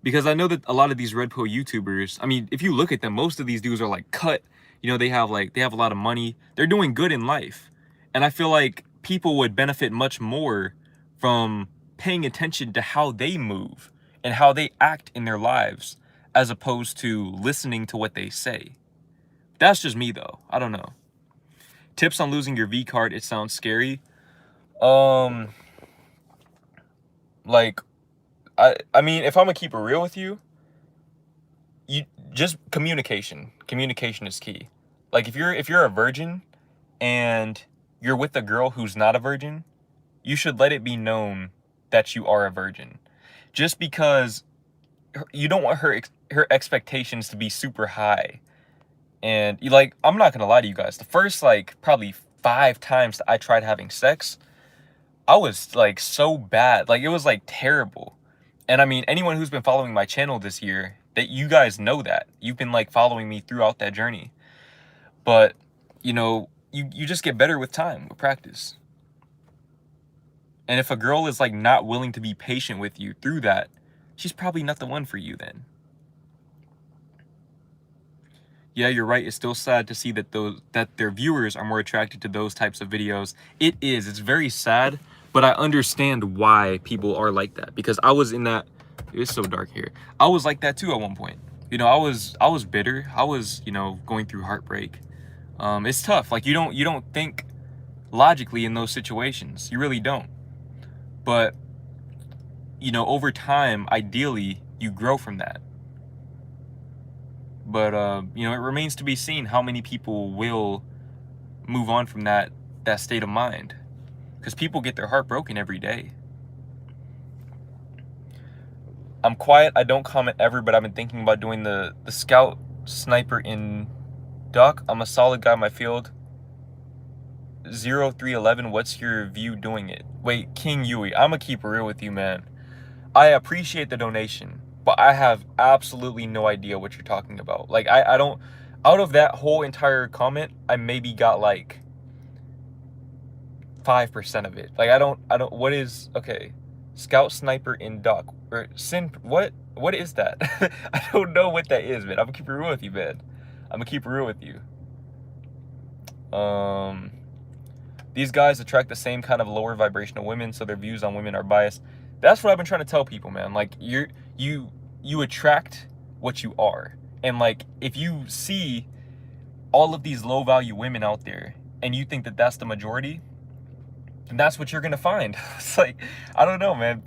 [SPEAKER 1] because I know that a lot of these red pill YouTubers, I mean, if you look at them, most of these dudes are like cut, you know, they have a lot of money, they're doing good in life. And I feel like people would benefit much more from paying attention to how they move and how they act in their lives, as opposed to listening to what they say. That's just me though. I don't know. Tips on losing your V card. It sounds scary. Like, I mean, if I'm gonna keep it real with you, just communication. Communication is key. Like if you're a virgin and you're with a girl who's not a virgin, you should let it be known that you are a virgin. Just because you don't want her expectations to be super high. And like, I'm not gonna lie to you guys, the first like probably 5 times that I tried having sex, I was like so bad, like it was like terrible. And I mean, anyone who's been following my channel this year, that you guys know that you've been like following me throughout that journey. But you know, you just get better with time, with practice. And if a girl is like not willing to be patient with you through that, she's probably not the one for you then. Yeah, you're right. It's still sad to see that their viewers are more attracted to those types of videos. It is. It's very sad, but I understand why people are like that, because I was in that. It's so dark here. I was like that too at one point. You know, I was bitter. I was, you know, going through heartbreak. It's tough. Like you don't think logically in those situations. You really don't. But you know, over time, ideally, you grow from that. But you know, it remains to be seen how many people will move on from that state of mind, because people get their heart broken every day. I'm quiet, I don't comment ever, but I've been thinking about doing the scout sniper in duck. I'm a solid guy in my field. 0311, what's your view doing it? Wait, King Yui, I'm gonna keep it real with you, man. I appreciate the donation, but I have absolutely no idea what you're talking about. Like, I don't, out of that whole entire comment, I maybe got like 5% of it. Like, I don't, what is, okay, scout sniper in duck, or sin, what is that? I don't know what that is, man. I'm gonna keep it real with you, man. I'm gonna keep it real with you. These guys attract the same kind of lower vibrational women, so their views on women are biased. That's what I've been trying to tell people, man. Like, you attract what you are. And like, if you see all of these low value women out there and you think that that's the majority, then that's what you're gonna find. It's like, I don't know, man.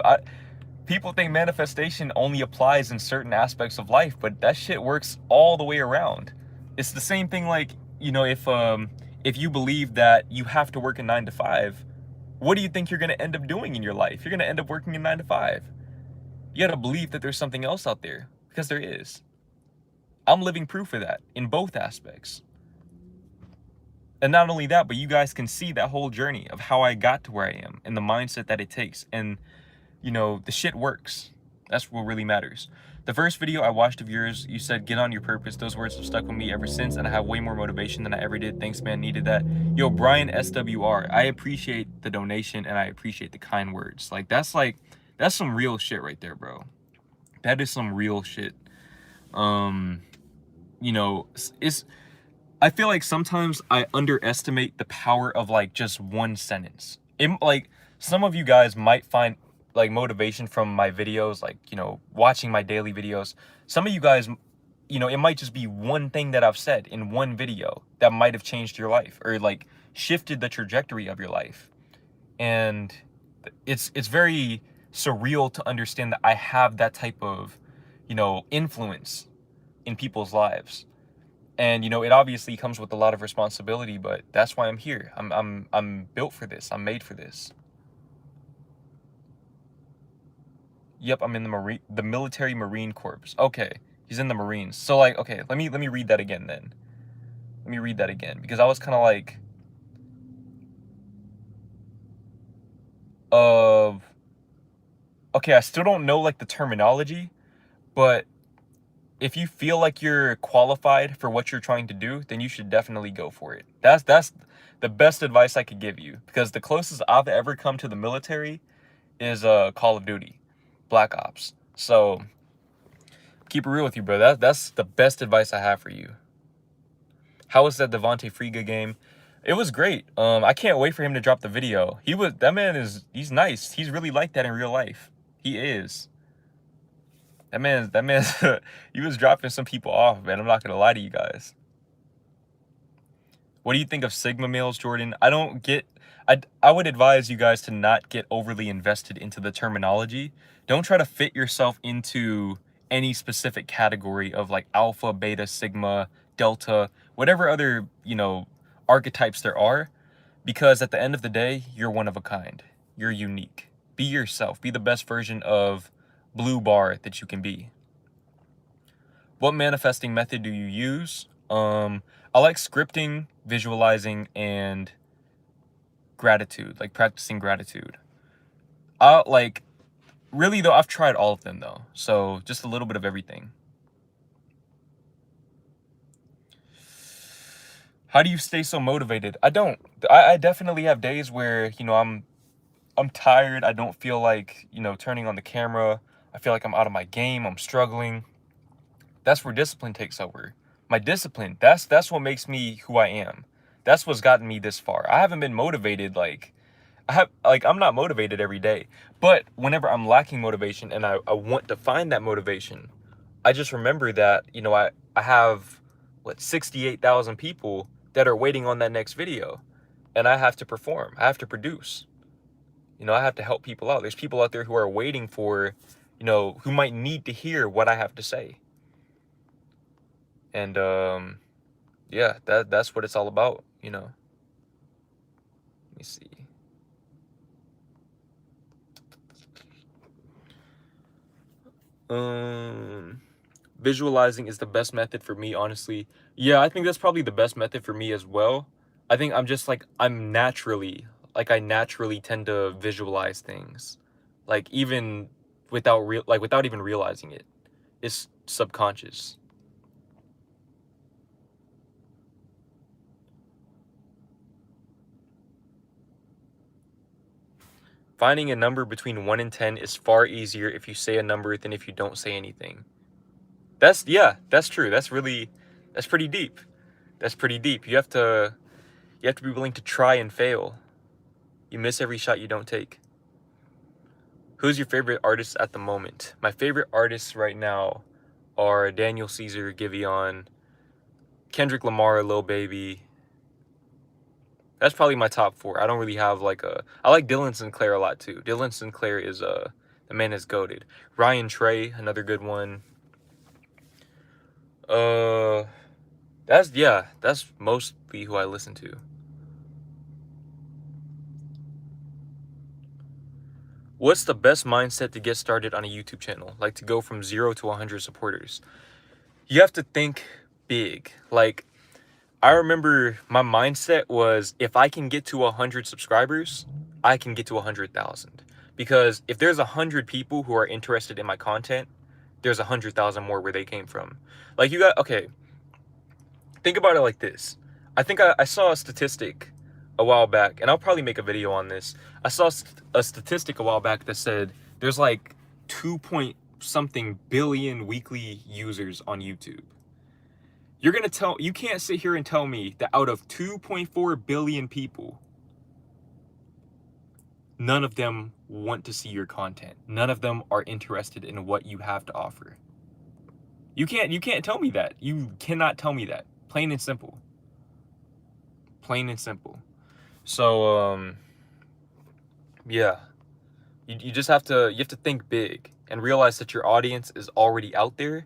[SPEAKER 1] People think manifestation only applies in certain aspects of life, but that shit works all the way around. It's the same thing, like, you know, if you believe that you have to work a 9 to 5, what do you think you're going to end up doing in your life? You're going to end up working a 9 to 5. You got to believe that there's something else out there, because there is. I'm living proof of that in both aspects. And not only that, but you guys can see that whole journey of how I got to where I am and the mindset that it takes. And, you know, the shit works. That's what really matters. The first video I watched of yours, you said, get on your purpose. Those words have stuck with me ever since, and I have way more motivation than I ever did. Thanks, man. Needed that. Yo, Brian SWR, I appreciate the donation, and I appreciate the kind words. That's some real shit right there, bro. That is some real shit. You know, I feel like sometimes I underestimate the power of like just one sentence. Like, some of you guys might find like motivation from my videos, like, you know, watching my daily videos. Some of you guys, you know, it might just be one thing that I've said in one video that might have changed your life or like shifted the trajectory of your life. And it's very surreal to understand that I have that type of, you know, influence in people's lives. And, you know, it obviously comes with a lot of responsibility, but that's why I'm here. I'm built for this. I'm made for this. Yep, I'm in the military Marine Corps. Okay, he's in the Marines. So like, okay, let me read that again then. Let me read that again, because I was kind of like, okay, I still don't know like the terminology, but if you feel like you're qualified for what you're trying to do, then you should definitely go for it. That's the best advice I could give you, because the closest I've ever come to the military is Call of Duty, Black Ops. So keep it real with you, bro. That's the best advice I have for you. How was that Devontae Friga game? It was great. I can't wait for him to drop the video. He's nice. He's really like that in real life. He is. That man, he was dropping some people off, man. I'm not gonna lie to you guys. What do you think of Sigma males, Jordan? I would advise you guys to not get overly invested into the terminology. Don't try to fit yourself into any specific category of like alpha, beta, sigma, delta, whatever other, you know, archetypes there are, because at the end of the day, you're one of a kind. You're unique. Be yourself. Be the best version of Blue Bar that you can be. What manifesting method do you use? I like scripting, visualizing, and gratitude, like practicing gratitude. Like, really though, I've tried all of them though. So just a little bit of everything. How do you stay so motivated? I don't. I definitely have days where, you know, I'm tired. I don't feel like, you know, turning on the camera. I feel like I'm out of my game. I'm struggling. That's where discipline takes over. My discipline, that's what makes me who I am. That's what's gotten me this far. I haven't been motivated I'm not motivated every day. But whenever I'm lacking motivation and I want to find that motivation, I just remember that, you know, I have 68,000 people that are waiting on that next video, and I have to perform. I have to produce. You know, I have to help people out. There's people out there who are waiting for, you know, who might need to hear what I have to say. And yeah, that's what it's all about, you know. Let me see. Visualizing is the best method for me, honestly. Yeah, I think that's probably the best method for me as well. I think I'm just like, I naturally tend to visualize things. Like even without even realizing it. It's subconscious. Finding a number between 1 and 10 is far easier if you say a number than if you don't say anything. Yeah, that's true. That's pretty deep. That's pretty deep. You have to be willing to try and fail. You miss every shot you don't take. Who's your favorite artist at the moment? My favorite artists right now are Daniel Caesar, Giveon, Kendrick Lamar, Lil Baby. That's probably my top 4. I don't really have like I like Dylan Sinclair a lot too. Dylan Sinclair is the man is goated. Ryan Trey, another good one. That's mostly who I listen to. What's the best mindset to get started on a YouTube channel? Like to go from 0 to 100 supporters? You have to think big. Like, I remember my mindset was, if I can get to 100 subscribers, I can get to 100,000. Because if there's 100 people who are interested in my content, there's 100,000 more where they came from. Like, okay, think about it like this. I think I saw a statistic a while back, and I'll probably make a video on this. I saw a statistic a while back that said there's like 2 point something billion weekly users on YouTube. You can't sit here and tell me that out of 2.4 billion people, none of them want to see your content. None of them are interested in what you have to offer. You can't tell me that. You cannot tell me that. Plain and simple. Plain and simple. So, yeah. You just have to think big and realize that your audience is already out there,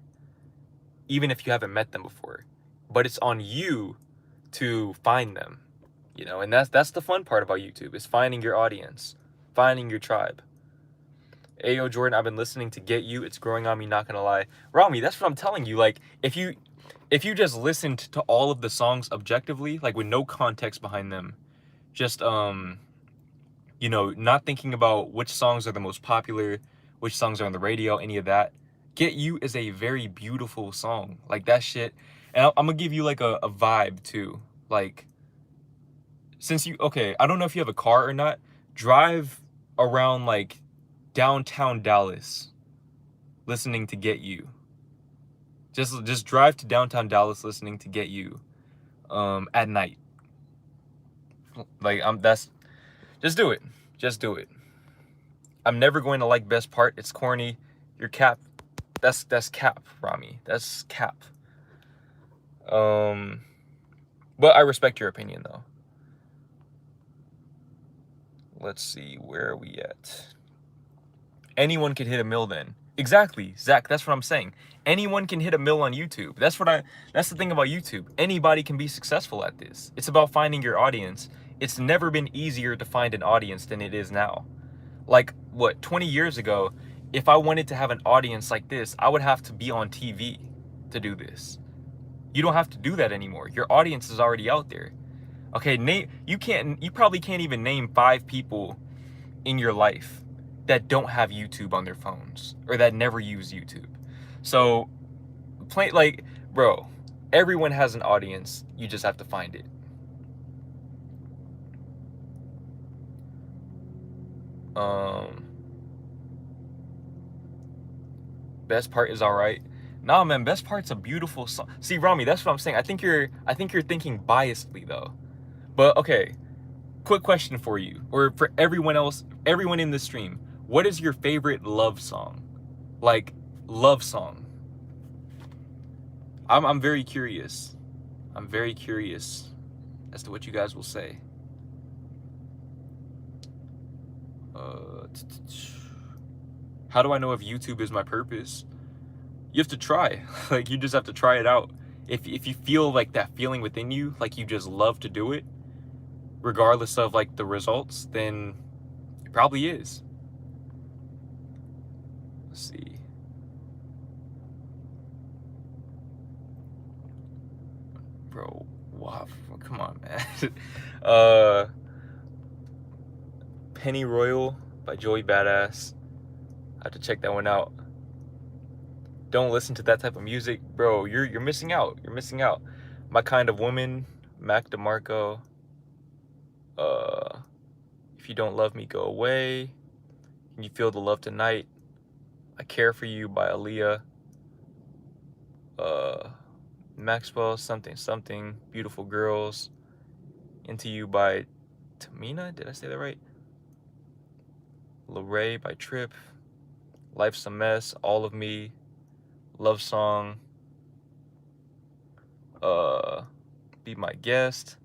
[SPEAKER 1] even if you haven't met them before. But it's on you to find them, and that's the fun part about YouTube, is finding your audience, finding your tribe. Ayo, Jordan, I've been listening to Get You. It's growing on me, not gonna lie. Rami, that's what I'm telling you. Like, if you just listened to all of the songs objectively, like with no context behind them, just not thinking about which songs are the most popular, which songs are on the radio, any of that. Get You is a very beautiful song. Like, that shit. And I'm gonna give you like a vibe too. Like, I don't know if you have a car or not, drive around like downtown Dallas listening to Get You. Just drive to downtown Dallas listening to Get You at night. Like, just do it. Just do it. I'm never going to like Best Part. It's corny. You're cap. That's cap, Rami. That's cap. But I respect your opinion though. Let's see, where are we at? Anyone can hit a mill then. Exactly, Zach, that's what I'm saying. Anyone can hit a mill on YouTube. That's the thing about YouTube. Anybody can be successful at this. It's about finding your audience. It's never been easier to find an audience than it is now. Like, 20 years ago, if I wanted to have an audience like this, I would have to be on TV to do this. You don't have to do that anymore. Your audience is already out there. Okay, you probably can't even name 5 people in your life that don't have YouTube on their phones or that never use YouTube. So, bro, everyone has an audience. You just have to find it. Best Part is all right. Nah, man, Best Part's a beautiful song. See, Rami, that's what I'm saying. I think you're thinking biasedly though. But okay, quick question for you, or for everyone else, everyone in the stream. What is your favorite love song? Like, love song. I'm very curious. I'm very curious as to what you guys will say. How do I know if YouTube is my purpose? You have to try. Like, you just have to try it out. If you feel like that feeling within you, like you just love to do it, regardless of like the results, then it probably is. Let's see. bro, wow, come on, man. uh, Penny Royal by Joey Badass. I have to check that one out. Don't listen to that type of music, bro. You're missing out. You're missing out. My Kind of Woman, Mac DeMarco. If You Don't Love Me, Go Away. Can You Feel the Love Tonight? I Care for You by Aaliyah. Maxwell, Something Something. Beautiful Girls. Into You by Tamina. Did I say that right? Lorray by Trip. Life's a Mess. All of Me. Love Song. Be My Guest.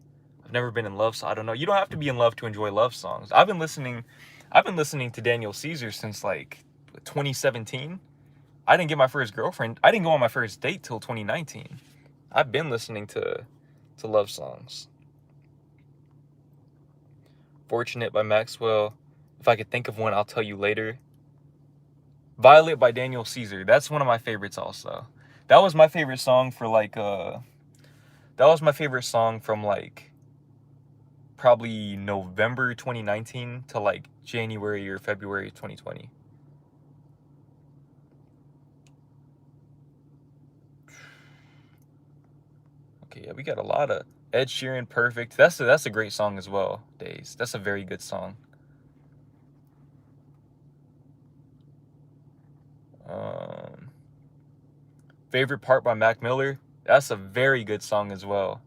[SPEAKER 1] I've never been in love, so I don't know. You don't have to be in love to enjoy love songs. I've been listening to Daniel Caesar since like 2017. I didn't get my first girlfriend. I didn't go on my first date till 2019. I've been listening to love songs. Fortunate by Maxwell. If I could think of one, I'll tell you later. Violet by Daniel Caesar. That's one of my favorites also. That was my favorite song for like that was my favorite song from like probably November 2019 to like January or February 2020. Okay, yeah, we got a lot of Ed Sheeran, Perfect. That's a great song as well, Days. That's a very good song. Favorite Part by Mac Miller. That's a very good song as well.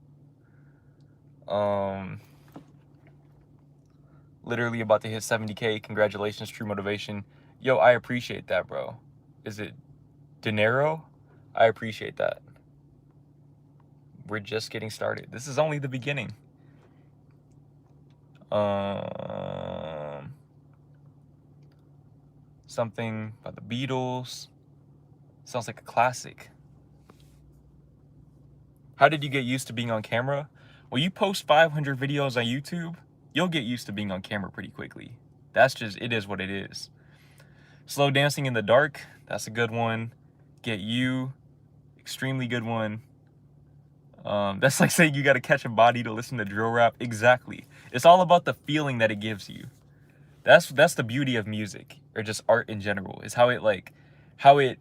[SPEAKER 1] Literally about to hit 70K. Congratulations, True Motivation. Yo, I appreciate that, bro. Is it Dinero? I appreciate that. We're just getting started. This is only the beginning. Something by the Beatles. Sounds like a classic. How did you get used to being on camera? Well, you post 500 videos on YouTube, you'll get used to being on camera pretty quickly. That's just, it is what it is. Slow Dancing in the Dark, that's a good one. Get You, extremely good one. That's like saying you got to catch a body to listen to drill rap. Exactly. It's all about the feeling that it gives you. That's the beauty of music, or just art in general, is how it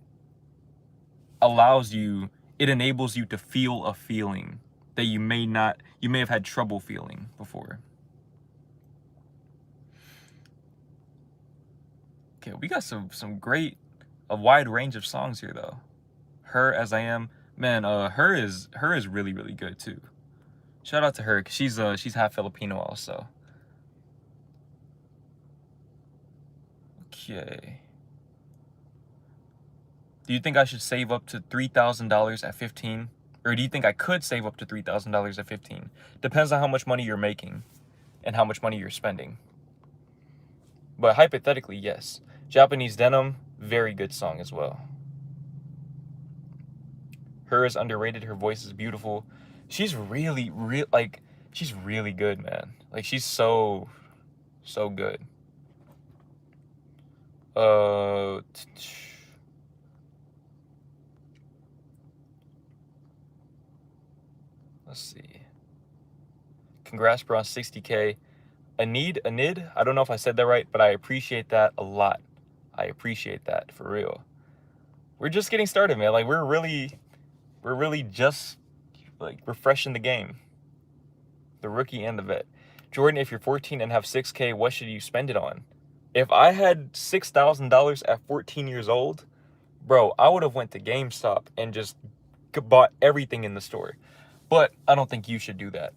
[SPEAKER 1] allows you, it enables you to feel a feeling that you may have had trouble feeling before. Okay, we got some great, a wide range of songs here though. Her, As I Am, man, her is really, really good too. Shout out to her, cause she's half Filipino also. Okay. Do you think I should save up to $3,000 at 15? Or do you think I could save up to $3,000 at 15? Depends on how much money you're making and how much money you're spending. But hypothetically, yes. Japanese Denim, very good song as well. Her is underrated. Her voice is beautiful. She's really she's really good, man. Like, she's so good. Let's see. Congrats, bro, on 60K. Anid, I don't know if I said that right, but I appreciate that a lot. I appreciate that, for real. We're just getting started, man. Like, we're really just, like, refreshing the game. The rookie and the vet. Jordan, if you're 14 and have 6K, what should you spend it on? If I had $6,000 at 14 years old, bro, I would have went to GameStop and just bought everything in the store. But I don't think you should do that.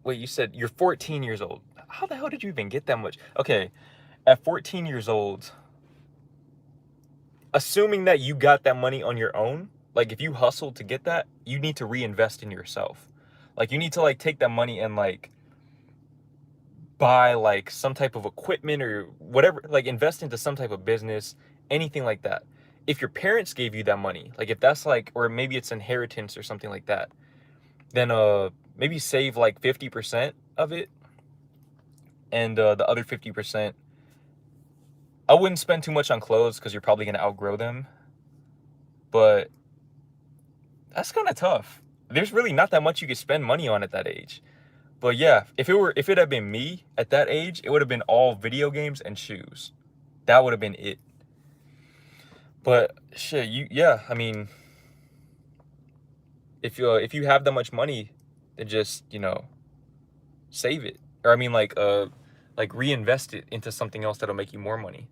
[SPEAKER 1] Wait, you said you're 14 years old. How the hell did you even get that much? Okay, at 14 years old, assuming that you got that money on your own, like if you hustled to get that, you need to reinvest in yourself. Like, you need to like take that money and like buy like some type of equipment or whatever, like invest into some type of business, anything like that. If your parents gave you that money, like if that's like, or maybe it's inheritance or something like that, then maybe save like 50% of it, and the other 50%, I wouldn't spend too much on clothes because you're probably going to outgrow them. But That's kind of tough. There's really not that much you could spend money on at that age. But yeah, if it had been me at that age, it would have been all video games and shoes. That would have been it. But shit, yeah, I mean, if you have that much money, then just, save it. Or I mean like reinvest it into something else that'll make you more money.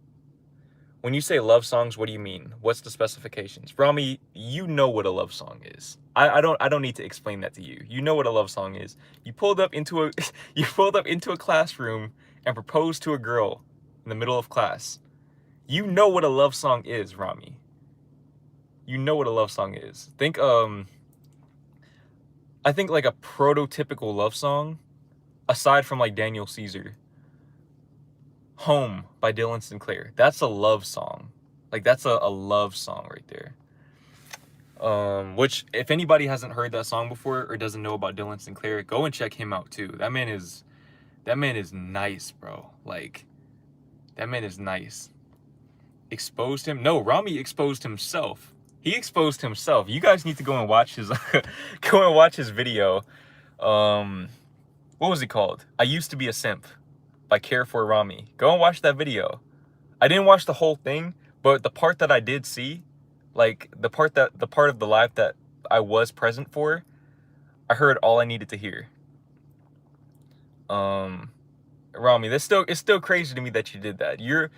[SPEAKER 1] When you say love songs, what do you mean? What's the specifications? Rami, you know what a love song is. I don't need to explain that to you. You know what a love song is. You pulled up into a you pulled up into a classroom and proposed to a girl in the middle of class. You know what a love song is, Rami. You know what a love song is. I think like a prototypical love song, aside from like Daniel Caesar, Home by Dylan Sinclair. That's a love song. Like that's a love song right there. Which if anybody hasn't heard that song before or doesn't know about Dylan Sinclair, go and check him out too. That man is nice, bro. Like that man is nice. Exposed him? No, Rami exposed himself. He exposed himself. You guys need to go and watch his go and watch his video. What was it called? I Used to Be a Simp by Care for Rami. Go and watch that video. I didn't watch the whole thing, but the part that I did see, like the part of the live that I was present for, I heard all I needed to hear. Rami, it's still crazy to me that you did that. You're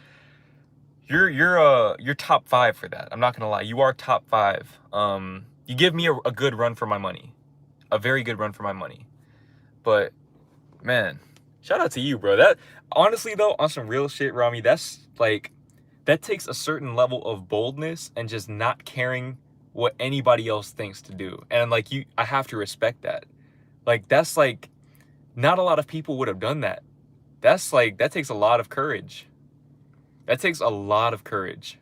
[SPEAKER 1] top 5 for that. I'm not gonna lie. You are top 5. You give me a good run for my money, a very good run for my money. But man, shout out to you, bro. That honestly though, on some real shit, Rami, that's like that takes a certain level of boldness and just not caring what anybody else thinks to do. And like I have to respect that. Like that's like not a lot of people would have done that. That takes a lot of courage. That takes a lot of courage.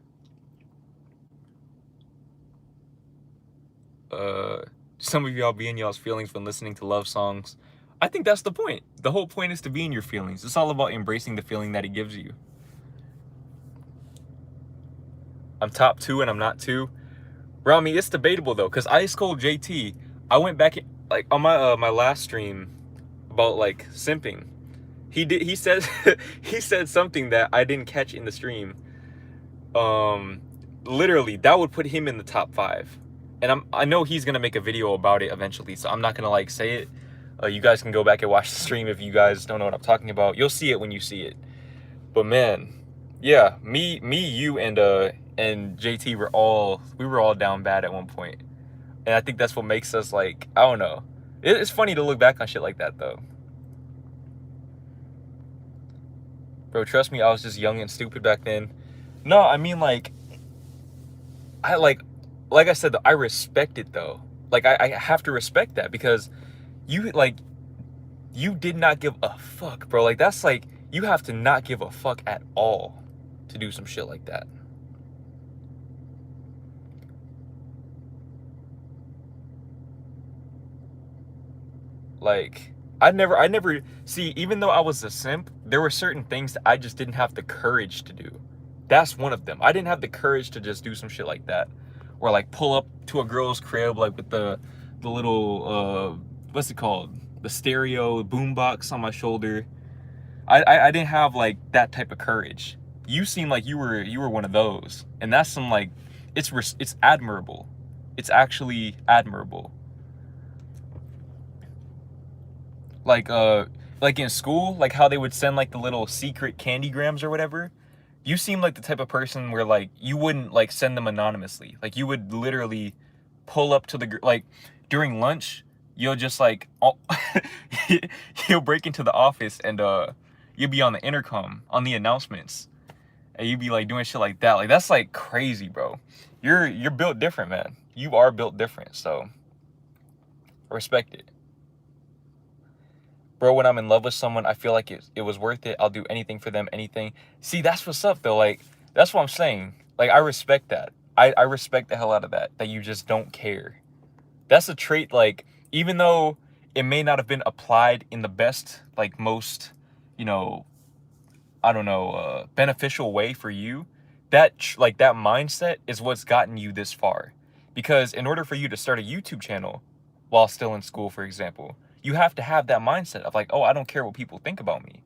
[SPEAKER 1] Some of y'all be in y'all's feelings when listening to love songs. I think that's the point. The whole point is to be in your feelings. It's all about embracing the feeling that it gives you. I'm top 2 and I'm not 2. Rami, it's debatable though, because Ice Cold JT, I went back like on my last stream about like simping. He said he said something that I didn't catch in the stream. Literally that would put him in the top 5. And I know he's gonna make a video about it eventually, so I'm not gonna like say it. You guys can go back and watch the stream if you guys don't know what I'm talking about. You'll see it when you see it. But man, yeah, me, you, and JT were all down bad at one point. And I think that's what makes us like, I don't know. It's funny to look back on shit like that though. Bro, trust me, I was just young and stupid back then. No, I mean like like I said, I respect it though. Like I have to respect that because you did not give a fuck, bro. Like that's like you have to not give a fuck at all to do some shit like that. Like I never see, even though I was a simp, there were certain things that I just didn't have the courage to do. That's one of them. I didn't have the courage to just do some shit like that. Or like pull up to a girl's crib like with the little what's it called? The stereo boombox on my shoulder. I didn't have like that type of courage. You seem like you were one of those. And that's some like it's admirable. It's actually admirable. Like in school, like how they would send like the little secret candygrams or whatever. You seem like the type of person where like you wouldn't like send them anonymously. Like you would literally pull up to like during lunch, you'll just like you'll break into the office and you'll be on the intercom on the announcements. And you'd be like doing shit like that. Like that's like crazy, bro. You're built different, man. You are built different, so I respect it. Bro, when I'm in love with someone, I feel like it was worth it. I'll do anything for them, anything. See, that's what's up, though. Like, that's what I'm saying. Like, I respect that. I respect the hell out of that you just don't care. That's a trait, like, even though it may not have been applied in the best, like, most, I don't know, beneficial way for you, that mindset is what's gotten you this far. Because in order for you to start a YouTube channel while still in school, for example, you have to have that mindset of like, oh, I don't care what people think about me.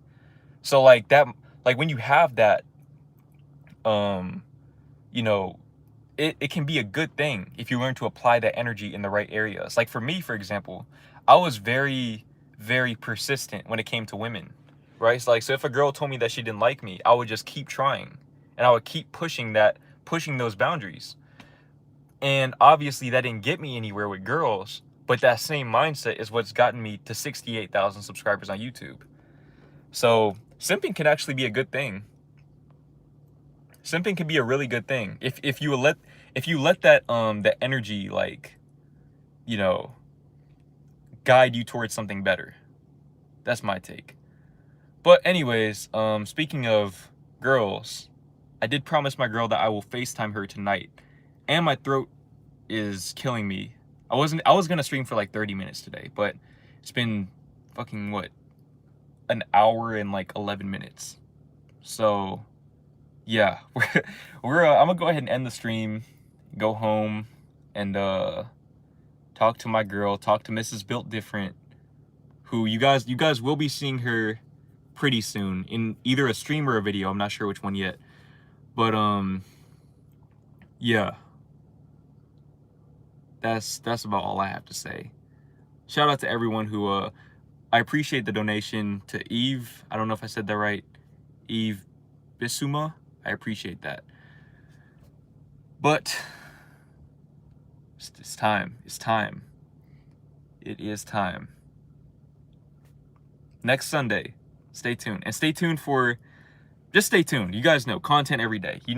[SPEAKER 1] So like that, like when you have that, you know, it can be a good thing if you learn to apply that energy in the right areas. Like for me, for example, I was very, very persistent when it came to women, right? So if a girl told me that she didn't like me, I would just keep trying and I would keep pushing those boundaries. And obviously that didn't get me anywhere with girls, but that same mindset is what's gotten me to 68,000 subscribers on YouTube. So simping can actually be a good thing. Simping can be a really good thing if you let that energy, like, you know, guide you towards something better. That's my take. But anyways, speaking of girls, I did promise my girl that I will FaceTime her tonight, and my throat is killing me. I was gonna stream for like 30 minutes today, but it's been fucking what, an hour and like 11 minutes. So yeah, I'm gonna go ahead and end the stream, go home, and talk to my girl, talk to Mrs. Built Different, who you guys will be seeing her pretty soon in either a stream or a video. I'm not sure which one yet, but yeah, that's about all I have to say. Shout out to everyone who I appreciate the donation to Eve. I don't know if I said that right. Eve Bisuma. I appreciate that. But it's time. It's time. It is time. Next Sunday. Stay tuned. And stay tuned for... Just stay tuned. You guys know, content every day. You